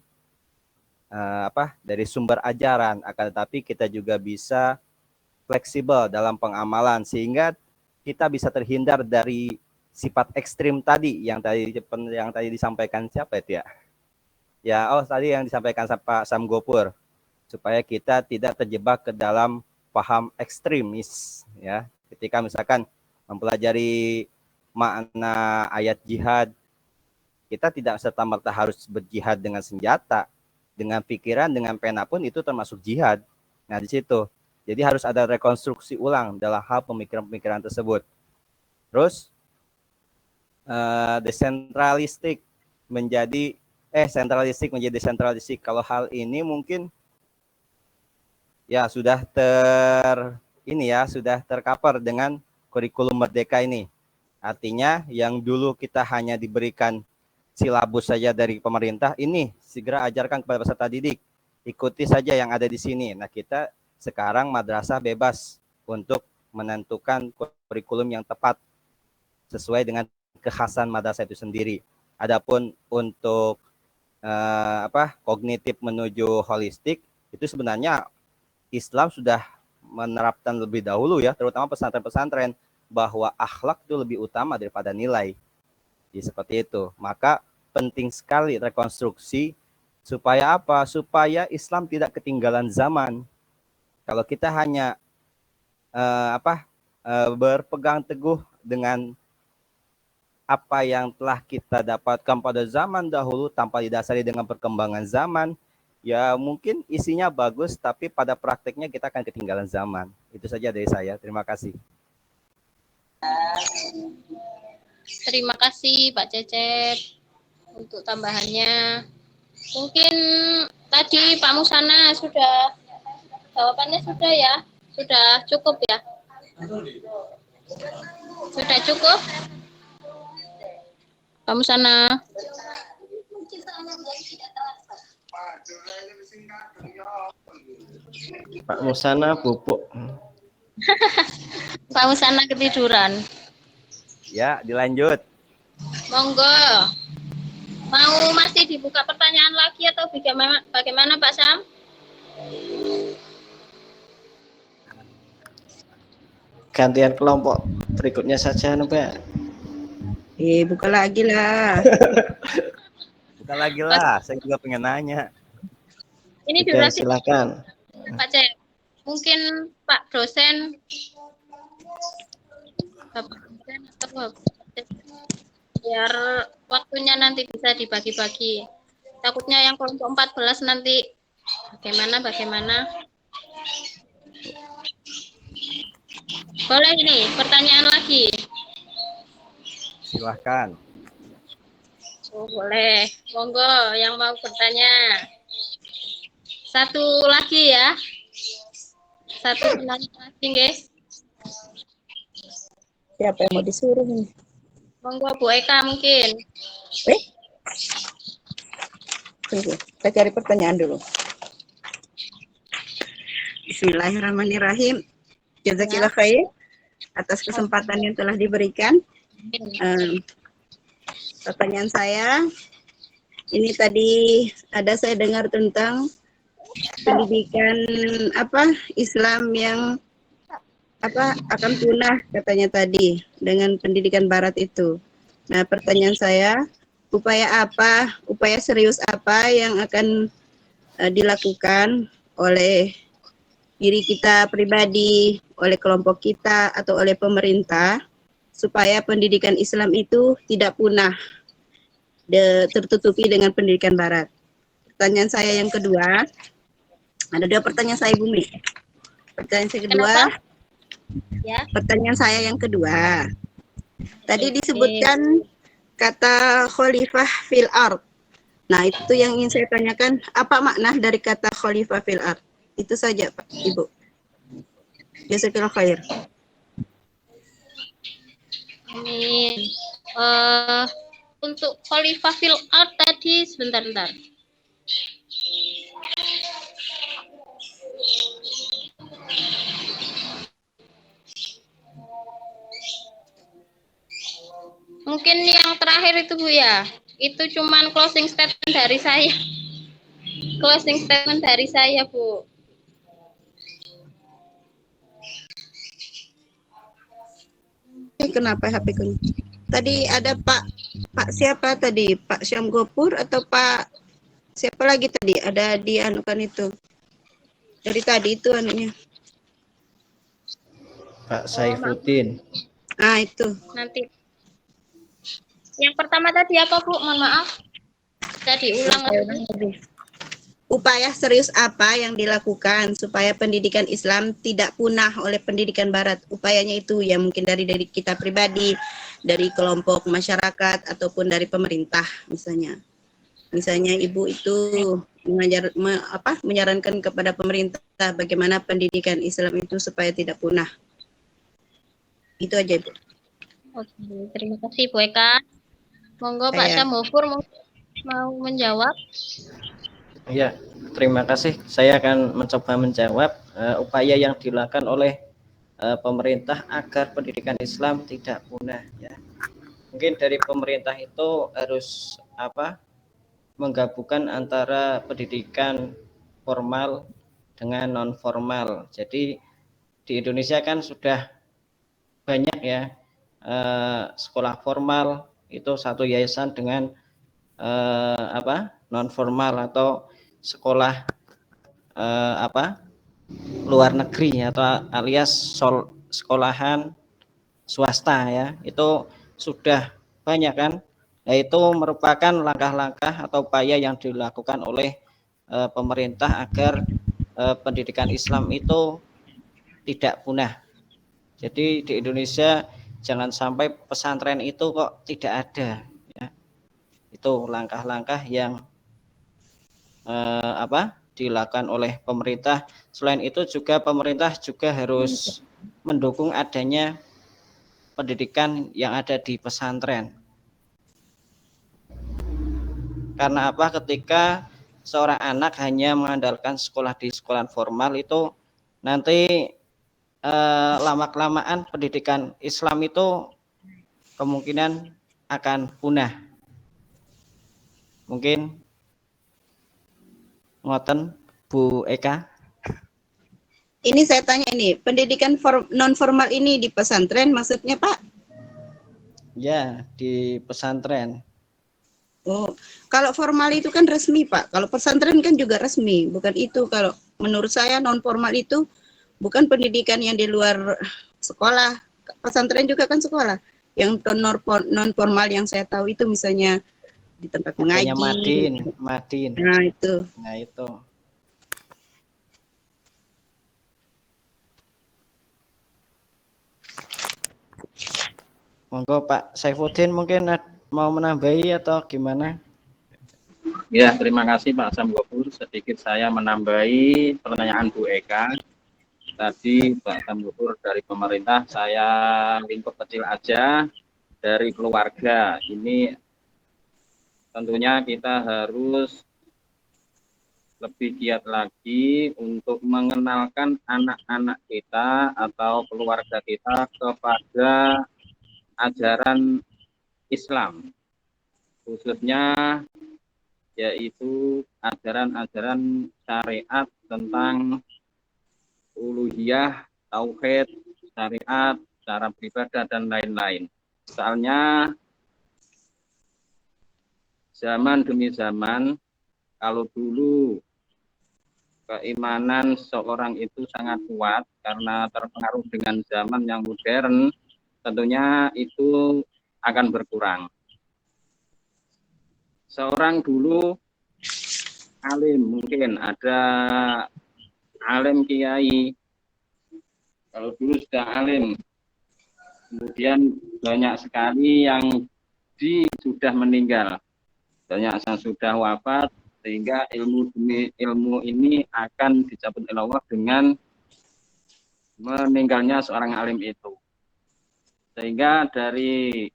dari sumber ajaran, akan tetapi kita juga bisa fleksibel dalam pengamalan sehingga kita bisa terhindar dari sifat ekstrim tadi yang tadi disampaikan siapa itu ya? Ya, tadi yang disampaikan Pak Sam Gopur, supaya kita tidak terjebak ke dalam paham ekstremis ya. Ketika misalkan mempelajari makna ayat jihad, kita tidak serta-merta harus berjihad dengan senjata, dengan pikiran, dengan pena pun itu termasuk jihad. Nah, di situ. Jadi harus ada rekonstruksi ulang dalam hal pemikiran-pemikiran tersebut. Terus sentralistik menjadi desentralistik. Kalau hal ini mungkin ya sudah tercover dengan kurikulum merdeka ini. Artinya yang dulu kita hanya diberikan silabus saja dari pemerintah, ini segera ajarkan kepada peserta didik. Ikuti saja yang ada di sini. Nah, kita sekarang madrasah bebas untuk menentukan kurikulum yang tepat sesuai dengan kekhasan madrasah itu sendiri. Adapun untuk kognitif menuju holistik, itu sebenarnya Islam sudah menerapkan lebih dahulu ya, terutama pesantren-pesantren, bahwa akhlak itu lebih utama daripada nilai. Jadi seperti itu. Maka penting sekali rekonstruksi supaya apa? Supaya Islam tidak ketinggalan zaman. Kalau kita hanya berpegang teguh dengan apa yang telah kita dapatkan pada zaman dahulu tanpa didasari dengan perkembangan zaman, ya mungkin isinya bagus, tapi pada prakteknya kita akan ketinggalan zaman. Itu saja dari saya. Terima kasih. Terima kasih Pak Cecep untuk tambahannya. Mungkin tadi Pak Musana sudah, jawabannya sudah ya? Sudah cukup ya? Sudah cukup? Pak Musana. Pak Musana bubuk. Pak Musana ketiduran. Ya, dilanjut. Monggo. Mau masih dibuka pertanyaan lagi atau bagaimana Pak Sam? Gantian kelompok berikutnya saja, Mbak. Buka lagi lah. Buka lagi lah, saya juga pengen nanya. Ini Oke, durasi. silakan. Pak Cek, mungkin Pak dosen, Bapak dosen atau biar waktunya nanti bisa dibagi-bagi. Takutnya yang kelompok 14 nanti bagaimana? Boleh ini, pertanyaan lagi. Silahkan. Oh, boleh. Monggo yang mau bertanya. Satu lagi ya. Satu penanya lagi, nggih. Siapa yang mau disuruh ini? Monggo Bu Eka mungkin. Tunggu, kita cari pertanyaan dulu. Bismillahirrahmanirrahim. Jazakillah khair atas kesempatan yang telah diberikan. Pertanyaan saya, ini tadi ada saya dengar tentang pendidikan Islam yang akan punah katanya tadi dengan pendidikan Barat itu. Nah, pertanyaan saya, upaya serius apa yang akan dilakukan oleh diri kita pribadi, oleh kelompok kita atau oleh pemerintah supaya pendidikan Islam itu tidak punah tertutupi dengan pendidikan Barat. Pertanyaan saya yang kedua, ada dua pertanyaan saya Bumi. Pertanyaan saya kedua. Ya. Pertanyaan saya yang kedua. Tadi disebutkan kata khalifah fil ard. Nah, itu yang ingin saya tanyakan, apa makna dari kata khalifah fil ard? Itu saja, Pak, Ibu. Jazakallahu khair. Amin. Untuk khalifah fil ard tadi sebentar. Mungkin yang terakhir itu Bu ya. Itu cuman closing statement dari saya. Closing statement dari saya, Bu. Kenapa HP ku? Tadi ada Pak siapa tadi? Pak Syam Gopur atau Pak siapa lagi tadi? Ada di anukan itu. Dari tadi itu anunya. Pak Saifuddin. Itu. Nanti. Yang pertama tadi apa, Bu? Mohon maaf. Tadi ulang lagi. Upaya serius apa yang dilakukan supaya pendidikan Islam tidak punah oleh pendidikan Barat? Upayanya itu ya mungkin dari kita pribadi, dari kelompok masyarakat ataupun dari pemerintah misalnya. Misalnya Ibu itu menyarankan kepada pemerintah bagaimana pendidikan Islam itu supaya tidak punah. Itu aja Ibu. Oke, terima kasih Bu Eka. Monggo Pak Saya- Syamhofur mau menjawab. Ya, terima kasih. Saya akan mencoba menjawab upaya yang dilakukan oleh pemerintah agar pendidikan Islam tidak punah. Ya, mungkin dari pemerintah itu harus menggabungkan antara pendidikan formal dengan non formal. Jadi di Indonesia kan sudah banyak ya sekolah formal itu satu yayasan dengan non formal atau sekolah luar negeri atau alias sekolahan swasta ya, itu sudah banyak kan. Nah, itu merupakan langkah-langkah atau upaya yang dilakukan oleh pemerintah agar pendidikan Islam itu tidak punah. Jadi di Indonesia jangan sampai pesantren itu kok tidak ada ya. Itu langkah-langkah yang dilakukan oleh pemerintah. Selain itu juga pemerintah juga harus mendukung adanya pendidikan yang ada di pesantren. Karena apa? Ketika seorang anak hanya mengandalkan sekolah di sekolah formal itu nanti lama-kelamaan pendidikan Islam itu kemungkinan akan punah. Mungkin ngoten Bu Eka. Ini saya tanya ini, pendidikan non formal ini di pesantren maksudnya Pak? Ya, di pesantren. Oh, kalau formal itu kan resmi Pak. Kalau pesantren kan juga resmi, bukan itu. Kalau menurut saya non formal itu bukan pendidikan yang di luar sekolah. Pesantren juga kan sekolah. Yang non formal yang saya tahu itu misalnya di tempat mengaji. Madin. Nah, itu. Nah, itu. Monggo Pak Saifuddin mungkin mau menambahi atau gimana? Ya, terima kasih Pak Syamhofur. Sedikit saya menambahi pertanyaan Bu Eka. Tadi Pak Syamhofur dari pemerintah, saya lingkup kecil aja dari keluarga. Ini tentunya kita harus lebih giat lagi untuk mengenalkan anak-anak kita atau keluarga kita kepada ajaran Islam, khususnya yaitu ajaran-ajaran syariat tentang uluhiyah, tauhid, syariat, cara beribadah dan lain-lain. Soalnya zaman demi zaman, kalau dulu keimanan seorang itu sangat kuat karena terpengaruh dengan zaman yang modern, tentunya itu akan berkurang. Seorang dulu alim, mungkin ada alim kiai, kalau dulu sudah alim, kemudian banyak sekali yang sudah meninggal, banyak yang sudah wafat, sehingga ilmu demi ilmu ini akan dicabut oleh Allah dengan meninggalnya seorang alim itu. Sehingga dari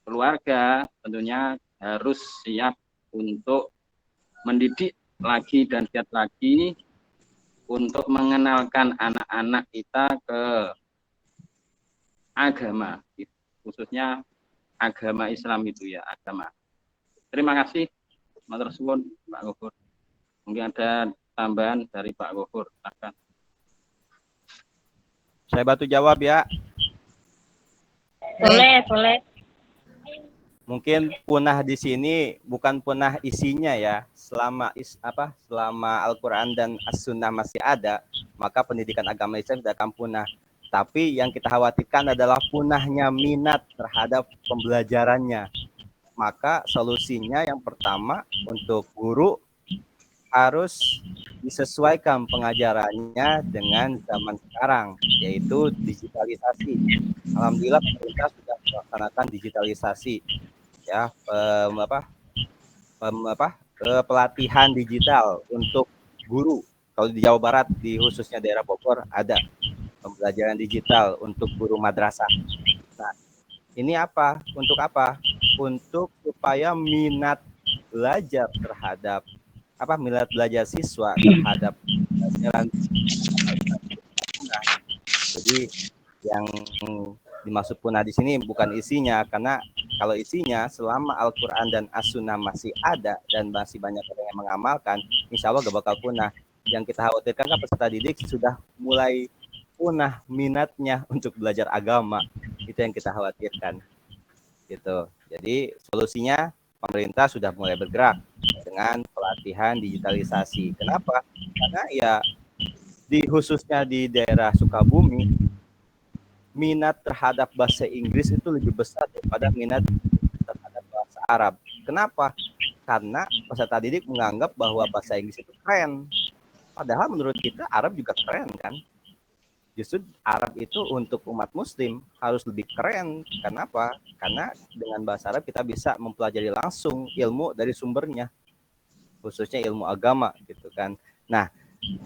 keluarga tentunya harus siap untuk mendidik lagi dan giat lagi untuk mengenalkan anak-anak kita ke agama, khususnya agama Islam itu ya, agama. Terima kasih. Matur suwun Pak Gofur. Mungkin ada tambahan dari Pak Gofur. Silakan. Saya bantu jawab ya. Boleh. Mungkin punah di sini bukan punah isinya ya. Selama Al-Qur'an dan As-Sunnah masih ada, maka pendidikan agama Islam tidak akan punah. Tapi yang kita khawatirkan adalah punahnya minat terhadap pembelajarannya. Maka solusinya yang pertama untuk guru harus disesuaikan pengajarannya dengan zaman sekarang, yaitu digitalisasi. Alhamdulillah pemerintah sudah melaksanakan digitalisasi, ya, pelatihan digital untuk guru. Kalau di Jawa Barat, di khususnya daerah Bogor ada. pembelajaran digital untuk guru madrasah. Nah, ini apa? Untuk apa? Untuk supaya minat belajar terhadap minat belajar siswa terhadap pelajaran. Jadi yang dimaksud punah di sini bukan isinya, karena kalau isinya selama Al-Quran dan As-Sunnah masih ada dan masih banyak orang yang mengamalkan, insya Allah gak bakal punah. Yang kita khawatirkan kan peserta didik sudah mulai punah minatnya untuk belajar agama, itu yang kita khawatirkan gitu. Jadi solusinya pemerintah sudah mulai bergerak dengan pelatihan digitalisasi. Kenapa? Karena ya khususnya di daerah Sukabumi, minat terhadap bahasa Inggris itu lebih besar daripada minat terhadap bahasa Arab. Kenapa? Karena peserta didik menganggap bahwa bahasa Inggris itu keren. Padahal menurut kita Arab juga keren kan? Justru Arab itu untuk umat muslim harus lebih keren. Kenapa? Karena dengan bahasa Arab kita bisa mempelajari langsung ilmu dari sumbernya, khususnya ilmu agama gitu kan. Nah,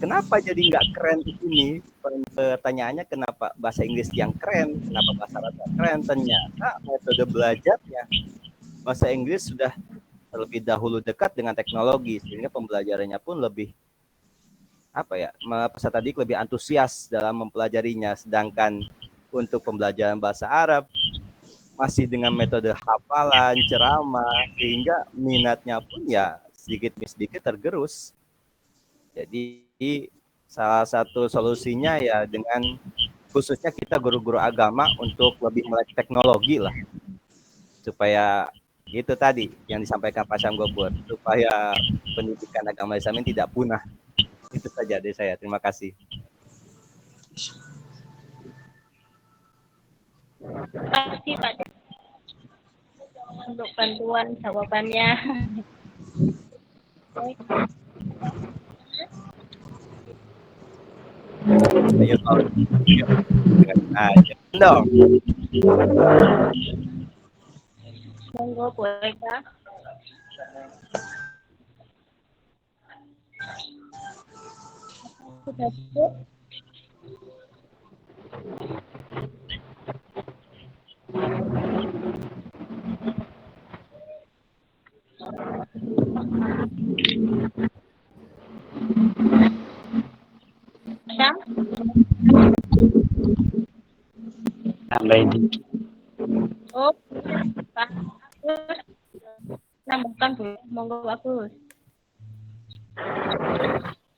kenapa jadi nggak keren ini? Pertanyaannya kenapa bahasa Inggris yang keren, kenapa bahasa Arab yang keren? Ternyata metode belajarnya bahasa Inggris sudah terlebih dahulu dekat dengan teknologi, sehingga pembelajarannya pun lebih peserta didik lebih antusias dalam mempelajarinya. Sedangkan untuk pembelajaran bahasa Arab masih dengan metode hafalan, ceramah, sehingga minatnya pun ya sedikit demi sedikit tergerus. Jadi salah satu solusinya ya dengan khususnya kita guru-guru agama untuk lebih melek teknologi lah, supaya itu tadi yang disampaikan Pak Syam Gobur, supaya pendidikan agama Islam ini tidak punah. Itu saja dari saya. Terima kasih. Terima kasih Pak untuk bantuan jawabannya. Ayo Pak. Dong. Monggo boleh Kak. Sudah cukup. Syam? Tambahin. Oh, Pak. Nambahkan boleh. Monggo bagus.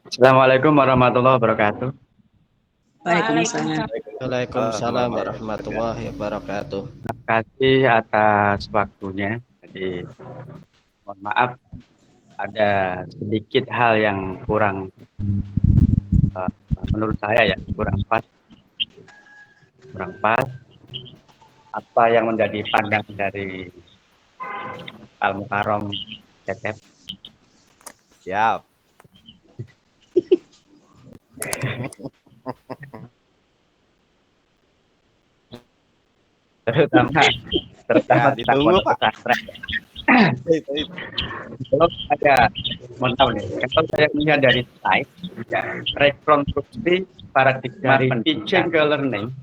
Assalamualaikum warahmatullahi wabarakatuh. Waalaikumsalam. Waalaikumsalam warahmatullahi wabarakatuh. Terima kasih atas waktunya. Jadi mohon maaf ada sedikit hal yang kurang menurut saya ya kurang pas apa yang menjadi pandangan dari Al Mukarrom Cecep. Siap. terutama Ya, ditunggu, Pak. pesantren. Kalau saya mau tahu nih, kalau saya melihat dari slide, ya, rekonstruksi paradigma teaching ke learning,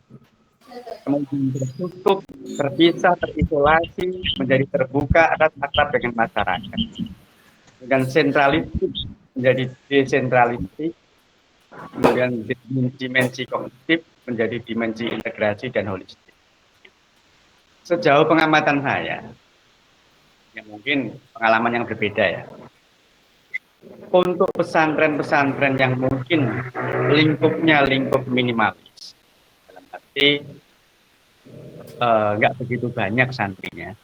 kemudian tertutup, terpisah, terisolasi, menjadi terbuka, akrab dengan masyarakat, dengan sentralistik menjadi desentralistik, kemudian dimensi kognitif menjadi dimensi integrasi dan holistik. Sejauh pengamatan saya, ya mungkin pengalaman yang berbeda ya. Untuk pesantren-pesantren yang mungkin lingkupnya lingkup minimalis, dalam arti nggak begitu banyak santrinya,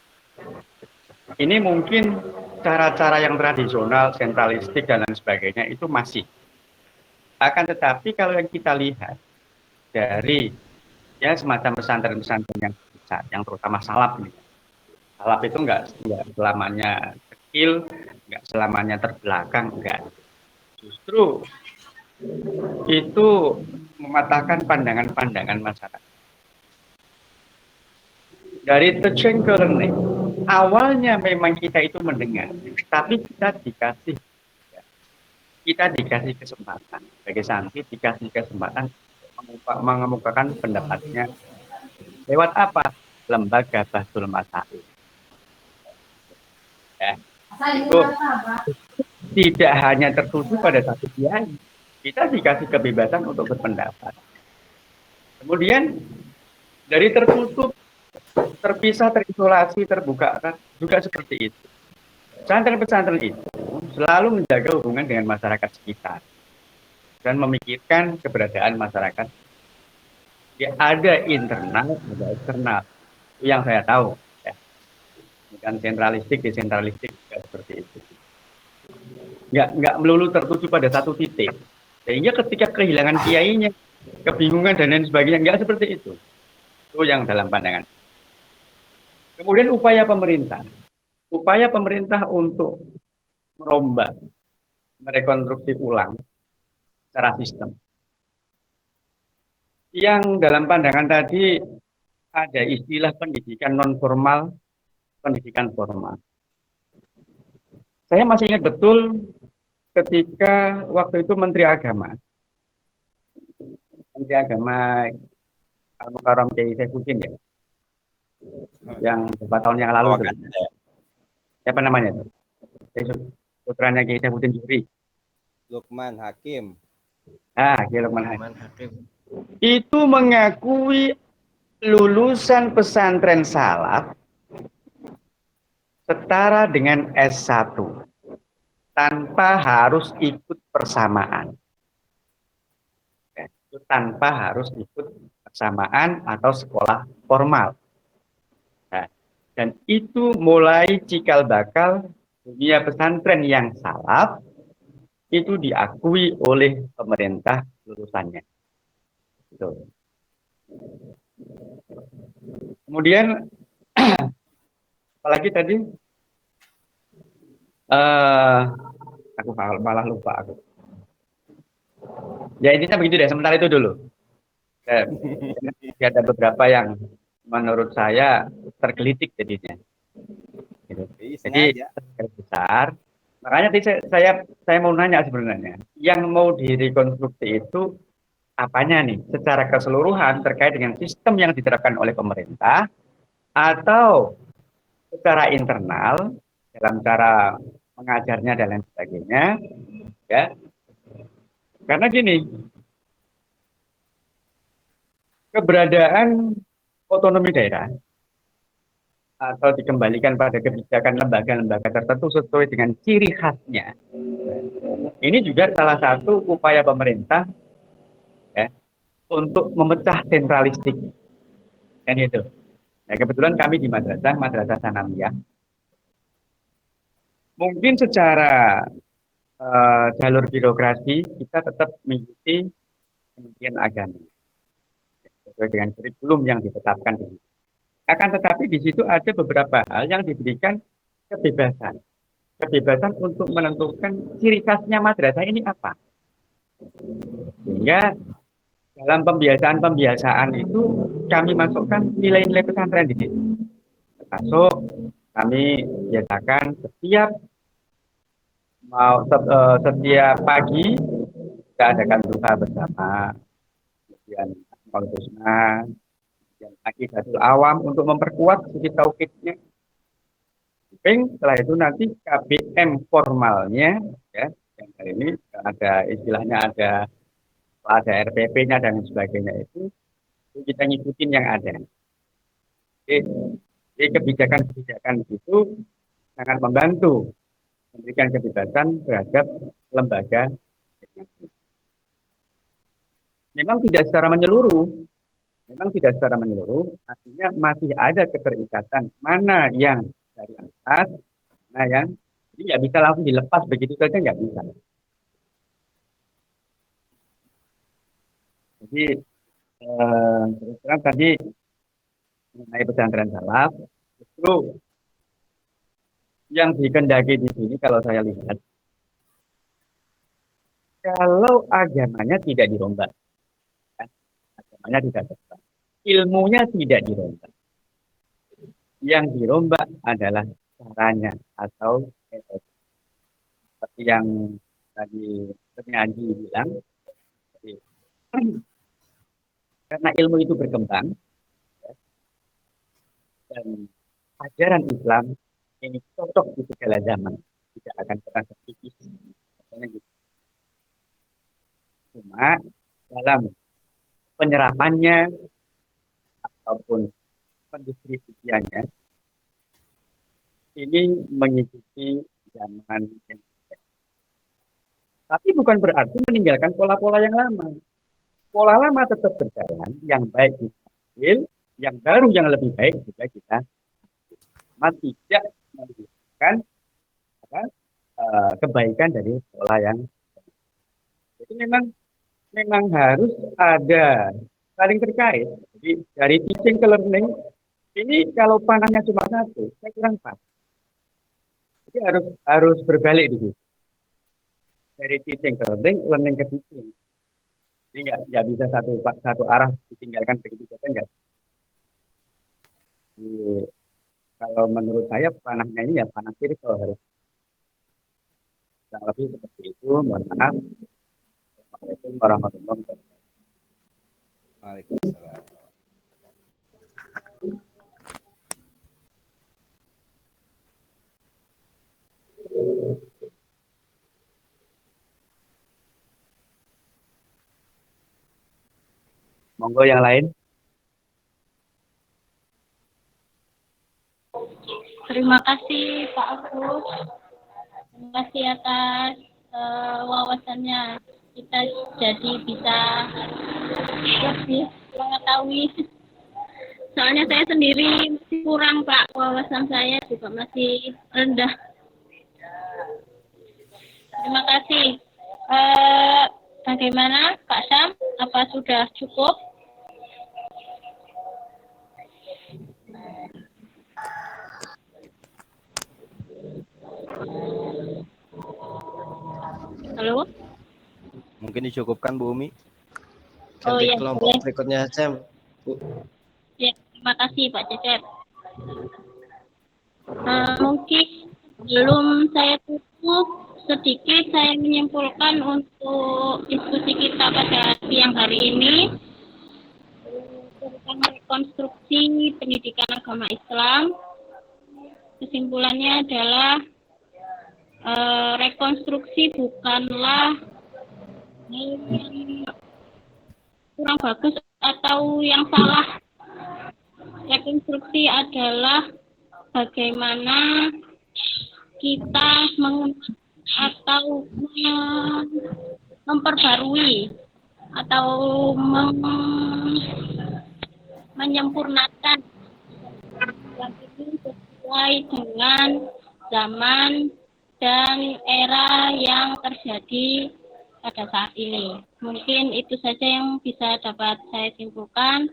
ini mungkin cara-cara yang tradisional, sentralistik dan lain sebagainya itu masih. Akan tetapi kalau yang kita lihat dari ya semacam pesantren-pesantren yang besar, yang terutama salaf ini. Salaf itu enggak selamanya kecil, enggak selamanya terbelakang, enggak. Justru itu mematahkan pandangan-pandangan masyarakat. Dari teaching ke learning, awalnya memang kita itu mendengar, tapi kita dikasih kesempatan, sebagai santri dikasih kesempatan mengemukakan pendapatnya lewat apa? Lembaga Bahsul Masail. Ya, itu tidak hanya tertuju pada satu kiai, kita dikasih kebebasan untuk berpendapat. Kemudian dari tertutup, terpisah, terisolasi, terbuka kan juga seperti itu. Pesantren-pesantren itu selalu menjaga hubungan dengan masyarakat sekitar dan memikirkan keberadaan masyarakat. Ya, ada internal, ada eksternal. Itu yang saya tahu. Ya. Bukan sentralistik, desentralistik seperti itu. Nggak melulu tertuju pada satu titik. Sehingga ketika kehilangan kiainya, kebingungan dan lain sebagainya, nggak seperti itu. Itu yang dalam pandangan. Kemudian upaya pemerintah untuk merombak, merekonstruksi ulang secara sistem. Yang dalam pandangan tadi ada istilah pendidikan non formal, pendidikan formal. Saya masih ingat betul ketika waktu itu Menteri Agama Al-Mukarram Kiai Saifuddin ya, yang beberapa tahun yang lalu itu. Siapa namanya itu? Putranya Kiai Saifuddin Zuhri. Lukman Hakim. Kiai Lukman Hakim. Itu mengakui lulusan pesantren salaf setara dengan S1 tanpa harus ikut persamaan. Itu tanpa harus ikut persamaan atau sekolah formal. Nah, dan itu mulai cikal bakal dunia pesantren yang salaf itu diakui oleh pemerintah lulusannya. Kemudian apalagi tadi aku malah lupa aku. Ya intinya begitu deh, sementara itu dulu. Ada beberapa yang menurut saya tergelitik jadinya. Gitu. Jadi besar. Makanya tadi saya mau nanya sebenarnya, yang mau direkonstruksi itu apanya nih? Secara keseluruhan terkait dengan sistem yang diterapkan oleh pemerintah atau secara internal dalam cara mengajarnya dan lain sebagainya, ya. Karena gini, keberadaan otonomi daerah atau dikembalikan pada kebijakan lembaga-lembaga tertentu sesuai dengan ciri khasnya. Ini juga salah satu upaya pemerintah ya, untuk memecah sentralistik. Kan itu. Ya, kebetulan kami di Madrasah Sanawiyah. Mungkin secara jalur birokrasi kita tetap mengikuti Kementerian Agama sesuai dengan kurikulum yang ditetapkan. Akan tetapi di situ ada beberapa hal yang diberikan kebebasan untuk menentukan ciri khasnya madrasah ini apa. Sehingga dalam pembiasaan itu kami masukkan nilai-nilai pesantren di situ. Termasuk kami biasakan setiap pagi kita adakan duha bersama, kemudian Al-Husna, kemudian Aqidatul Awam untuk memperkuat sisi tauhidnya. Setelah itu nanti KBM formalnya, ya, yang hari ini ada istilahnya ada RPP-nya dan sebagainya itu kita ngikutin yang ada. Jadi kebijakan itu sangat membantu memberikan kebebasan terhadap lembaga. Memang tidak secara menyeluruh, artinya masih ada keterikatan mana yang dari atas, mana yang jadi nggak bisa langsung dilepas begitu saja, nggak bisa. Jadi terus terang tadi mengenai pesantren salaf, justru yang dikehendaki di sini kalau saya lihat, kalau agamanya tidak dirombak, agamanya tidak dirombak, ilmunya tidak dirombak, yang dirombak adalah caranya atau metode. Seperti yang tadi penyaji bilang, Karena ilmu itu berkembang, ya, dan ajaran Islam ini cocok di segala zaman, tidak akan pernah terkikis. Cuma dalam penyerapannya ataupun pendistribusiannya ini mengikuti zaman yang tapi bukan berarti meninggalkan pola-pola yang lama. Pola lama tetap berjalan, yang baik diambil, yang baru yang lebih baik juga kita tidak menunjukkan kebaikan dari pola yang jadi memang harus ada saling terkait. Jadi dari teaching ke learning ini kalau panahnya cuma satu, saya kurang pas. Jadi harus berbalik dulu. Dari teaching ke learning ke teaching. Jadi nggak bisa satu arah ditinggalkan begitu saja enggak. Kalau menurut saya panahnya ini ya panah spiritual harus. Kurang lebih seperti itu. Mohon maaf. Assalamualaikum warahmatullahi wabarakatuh. Waalaikumsalam. Monggo yang lain. Terima kasih Pak Agus. Terima kasih atas wawasannya. Kita jadi bisa lebih mengetahui. Soalnya saya sendiri masih kurang Pak, wawasan saya juga masih rendah. Terima kasih. Bagaimana Pak Sam? Apa sudah cukup? Halo? Mungkin dicukupkan Bu Umi. Oh Ganti ya, kelompok boleh. berikutnya, Sam. Bu. Ya, terima kasih Pak Cecep. Mungkin belum saya tutup, sedikit saya menyimpulkan untuk diskusi kita pada siang hari ini tentang rekonstruksi pendidikan agama Islam. Kesimpulannya adalah rekonstruksi bukanlah kurang bagus atau yang salah. Rekonstruksi adalah bagaimana kita atau memperbarui atau menyempurnakan yang ini sesuai dengan zaman dan era yang terjadi pada saat ini. Mungkin itu saja yang bisa dapat saya simpulkan.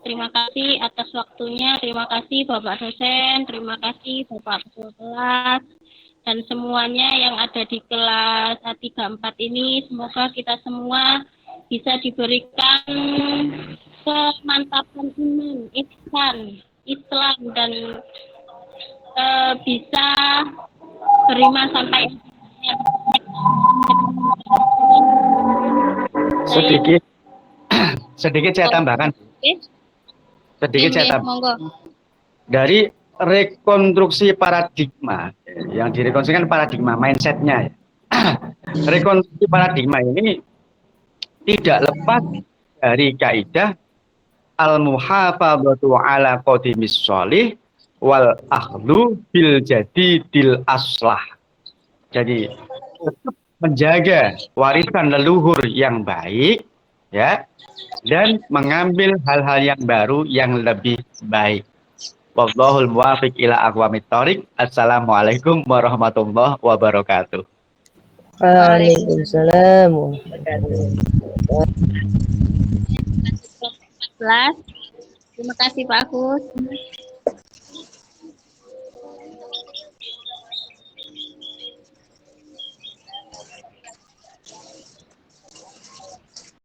Terima kasih atas waktunya, terima kasih Bapak dosen, terima kasih Bapak ketua kelas, dan semuanya yang ada di kelas A34 ini. Semoga kita semua bisa diberikan kemantapan iman, Islam dan bisa beriman sampai sedikit saya tambahkan. Sedikit saya tambahkan. Dari rekonstruksi paradigma yang direkonstruksikan paradigma mindsetnya. Rekonstruksi paradigma ini tidak lepas dari kaidah al-muhafadzatu ala qadimis sholih wal akhlu bil jadidil aslah. Jadi menjaga warisan leluhur yang baik, ya, dan mengambil hal-hal yang baru yang lebih baik. Wallahul muwaffiq ila aqwamit thoriq. Assalamualaikum warahmatullahi wabarakatuh. Waalaikumsalam. Terima kasih Pak Agus.